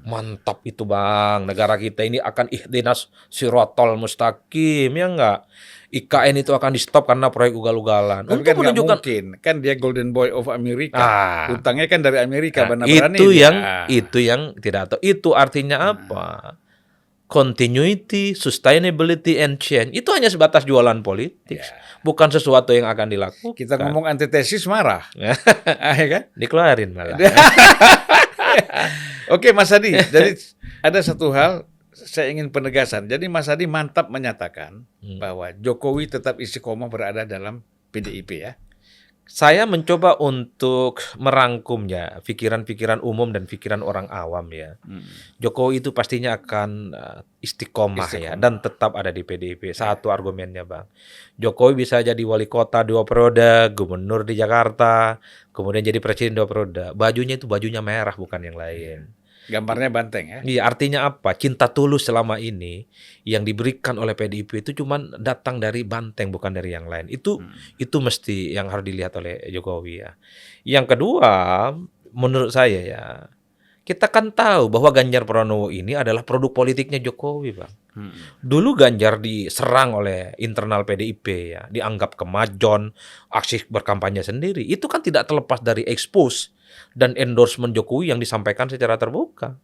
mantap itu, Bang. Negara kita ini akan ihdinas sirotol mustaqim, ya enggak? IKN itu akan di stop karena proyek ugal-ugalan. Tapi Untuk kan nggak menunjukkan mungkin, kan dia Golden Boy of America, ah, utangnya kan dari Amerika, nah, mana berani itu dia. yang tidak tahu. Itu artinya apa? Continuity, sustainability, and change. Itu hanya sebatas jualan politik, Ya. bukan sesuatu yang akan dilakukan. Kita ngomong antitesis marah, ya kan? Dikeluarin malah. Oke, Mas Hadi, jadi ada satu hal saya ingin penegasan. Jadi Mas Hadi mantap menyatakan bahwa Jokowi tetap istiqomah berada dalam PDIP ya. Saya mencoba untuk merangkumnya, pikiran-pikiran umum dan pikiran orang awam ya. Jokowi itu pastinya akan istiqomah ya, dan tetap ada di PDIP. Satu argumennya, Bang. Jokowi bisa jadi wali kota 2 periode, gubernur di Jakarta, kemudian jadi presiden 2 periode. Bajunya itu bajunya merah, bukan yang lain. Gambarnya banteng ya. Iya, artinya apa? Cinta tulus selama ini yang diberikan oleh PDIP itu cuma datang dari Banteng, bukan dari yang lain. Itu mesti yang harus dilihat oleh Jokowi ya. Yang kedua, menurut saya ya, kita kan tahu bahwa Ganjar Pranowo ini adalah produk politiknya Jokowi, Bang. Dulu Ganjar diserang oleh internal PDIP ya, dianggap kemajon, aksi berkampanye sendiri. Itu kan tidak terlepas dari expose dan endorsement Jokowi yang disampaikan secara terbuka.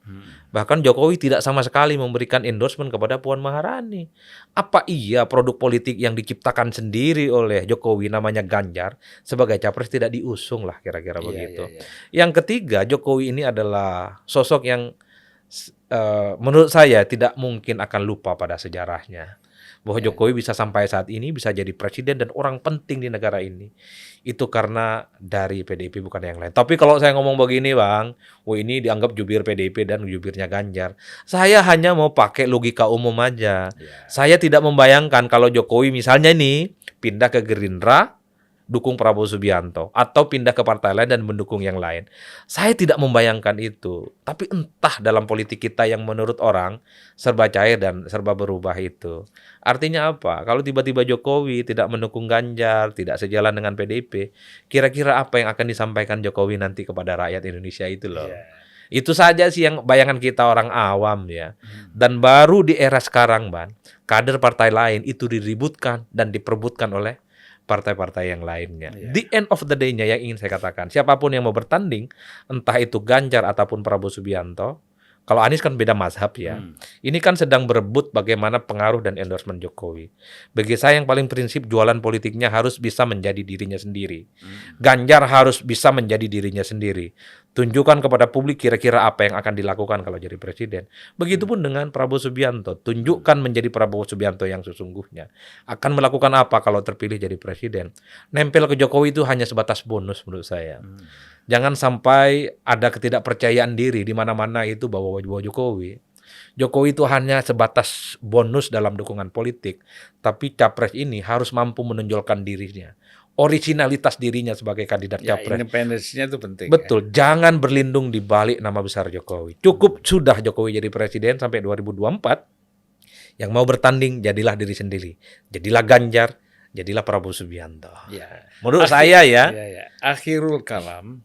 Bahkan Jokowi tidak sama sekali memberikan endorsement kepada Puan Maharani. Apa iya produk politik yang diciptakan sendiri oleh Jokowi namanya Ganjar sebagai capres tidak diusung lah, kira-kira begitu. Yang ketiga, Jokowi ini adalah sosok yang menurut saya tidak mungkin akan lupa pada sejarahnya. Bahwa Jokowi bisa sampai saat ini bisa jadi presiden dan orang penting di negara ini. Itu karena dari PDIP bukan yang lain. Tapi kalau saya ngomong begini, Bang, ini dianggap jubir PDIP dan jubirnya Ganjar. Saya hanya mau pakai logika umum aja. Saya tidak membayangkan kalau Jokowi misalnya ini pindah ke Gerindra, dukung Prabowo Subianto, atau pindah ke partai lain dan mendukung yang lain. Saya tidak membayangkan itu. Tapi entah dalam politik kita yang menurut orang serba cair dan serba berubah itu. Artinya apa? Kalau tiba-tiba Jokowi tidak mendukung Ganjar, tidak sejalan dengan PDIP, kira-kira apa yang akan disampaikan Jokowi nanti kepada rakyat Indonesia itu loh. Itu saja sih yang bayangan kita orang awam ya. Dan baru di era sekarang, Bang, kader partai lain itu diributkan dan diperebutkan oleh partai-partai yang lainnya. The end of the day-nya yang ingin saya katakan, siapapun yang mau bertanding, entah itu Ganjar ataupun Prabowo Subianto, kalau Anies kan beda mazhab ya. Ini kan sedang berebut bagaimana pengaruh dan endorsement Jokowi. Bagi saya yang paling prinsip jualan politiknya harus bisa menjadi dirinya sendiri. Ganjar harus bisa menjadi dirinya sendiri. Tunjukkan kepada publik kira-kira apa yang akan dilakukan kalau jadi presiden. Begitupun dengan Prabowo Subianto. Tunjukkan menjadi Prabowo Subianto yang sesungguhnya. Akan melakukan apa kalau terpilih jadi presiden. Nempel ke Jokowi itu hanya sebatas bonus menurut saya. Jangan sampai ada ketidakpercayaan diri di mana-mana itu bawa Jokowi. Jokowi itu hanya sebatas bonus dalam dukungan politik. Tapi capres ini harus mampu menonjolkan dirinya. Originalitas dirinya sebagai kandidat capres. Independensinya itu penting. Betul, jangan berlindung di balik nama besar Jokowi. Cukup sudah Jokowi jadi presiden sampai 2024. Yang mau bertanding, jadilah diri sendiri. Jadilah Ganjar, jadilah Prabowo Subianto. Menurut saya ya. Akhirul kalam,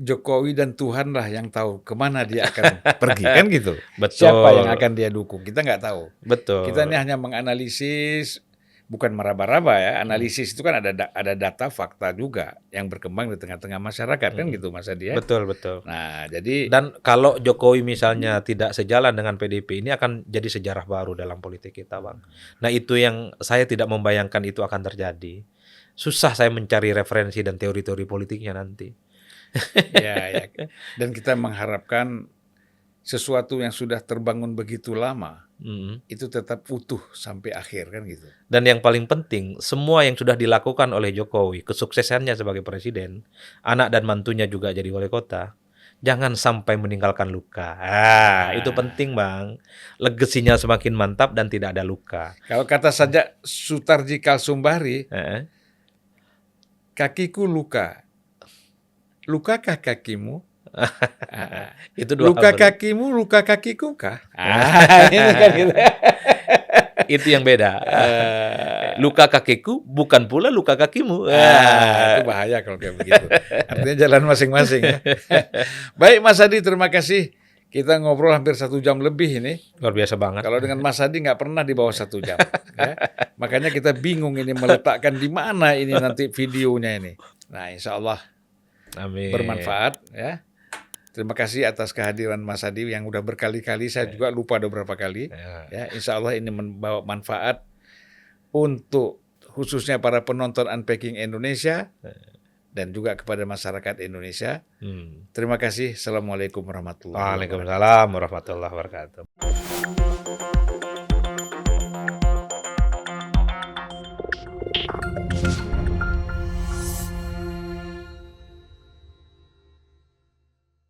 Jokowi dan Tuhan lah yang tahu kemana dia akan pergi. Kan gitu. Betul. Siapa yang akan dia dukung, kita nggak tahu. Betul. Kita ini hanya menganalisis, bukan meraba-raba ya. Analisis itu kan ada data, fakta juga yang berkembang di tengah-tengah masyarakat. Kan gitu Mas Hadi ya. Betul, betul. Nah, jadi dan kalau Jokowi misalnya tidak sejalan dengan PDIP, ini akan jadi sejarah baru dalam politik kita, Bang. Nah, itu yang saya tidak membayangkan itu akan terjadi. Susah saya mencari referensi dan teori-teori politiknya nanti. ya. Dan kita mengharapkan sesuatu yang sudah terbangun begitu lama Mm. itu tetap utuh sampai akhir kan gitu. Dan yang paling penting, semua yang sudah dilakukan oleh Jokowi, kesuksesannya sebagai presiden, anak dan mantunya juga jadi wali kota, jangan sampai meninggalkan luka. Itu penting, Bang. Legasinya semakin mantap dan tidak ada luka. Kalau kata saja Sutarji Kalsumbari, Heeh. kakiku luka. Lukakah kakimu? Itu dua Luka hal berbeda. kakimu, luka kakiku kah? Ini kan gitu. Itu yang beda. Luka kakiku bukan pula luka kakimu. Itu bahaya kalau kayak begitu. Artinya jalan masing-masing ya. Baik Mas Hadi, terima kasih. Kita ngobrol hampir 1 jam lebih ini. Luar biasa banget. Kalau dengan Mas Hadi nggak pernah di bawah 1 jam. Ya. Makanya kita bingung ini meletakkan di mana ini nanti videonya ini. Nah, insya Allah Amin. bermanfaat ya. Terima kasih atas kehadiran Mas Hadi yang udah berkali-kali. Saya juga lupa ada berapa kali. Ya, insya Allah ini membawa manfaat untuk khususnya para penonton Unpacking Indonesia dan juga kepada masyarakat Indonesia. Terima kasih. Assalamualaikum warahmatullahi wabarakatuh. Waalaikumsalam warahmatullahi wabarakatuh.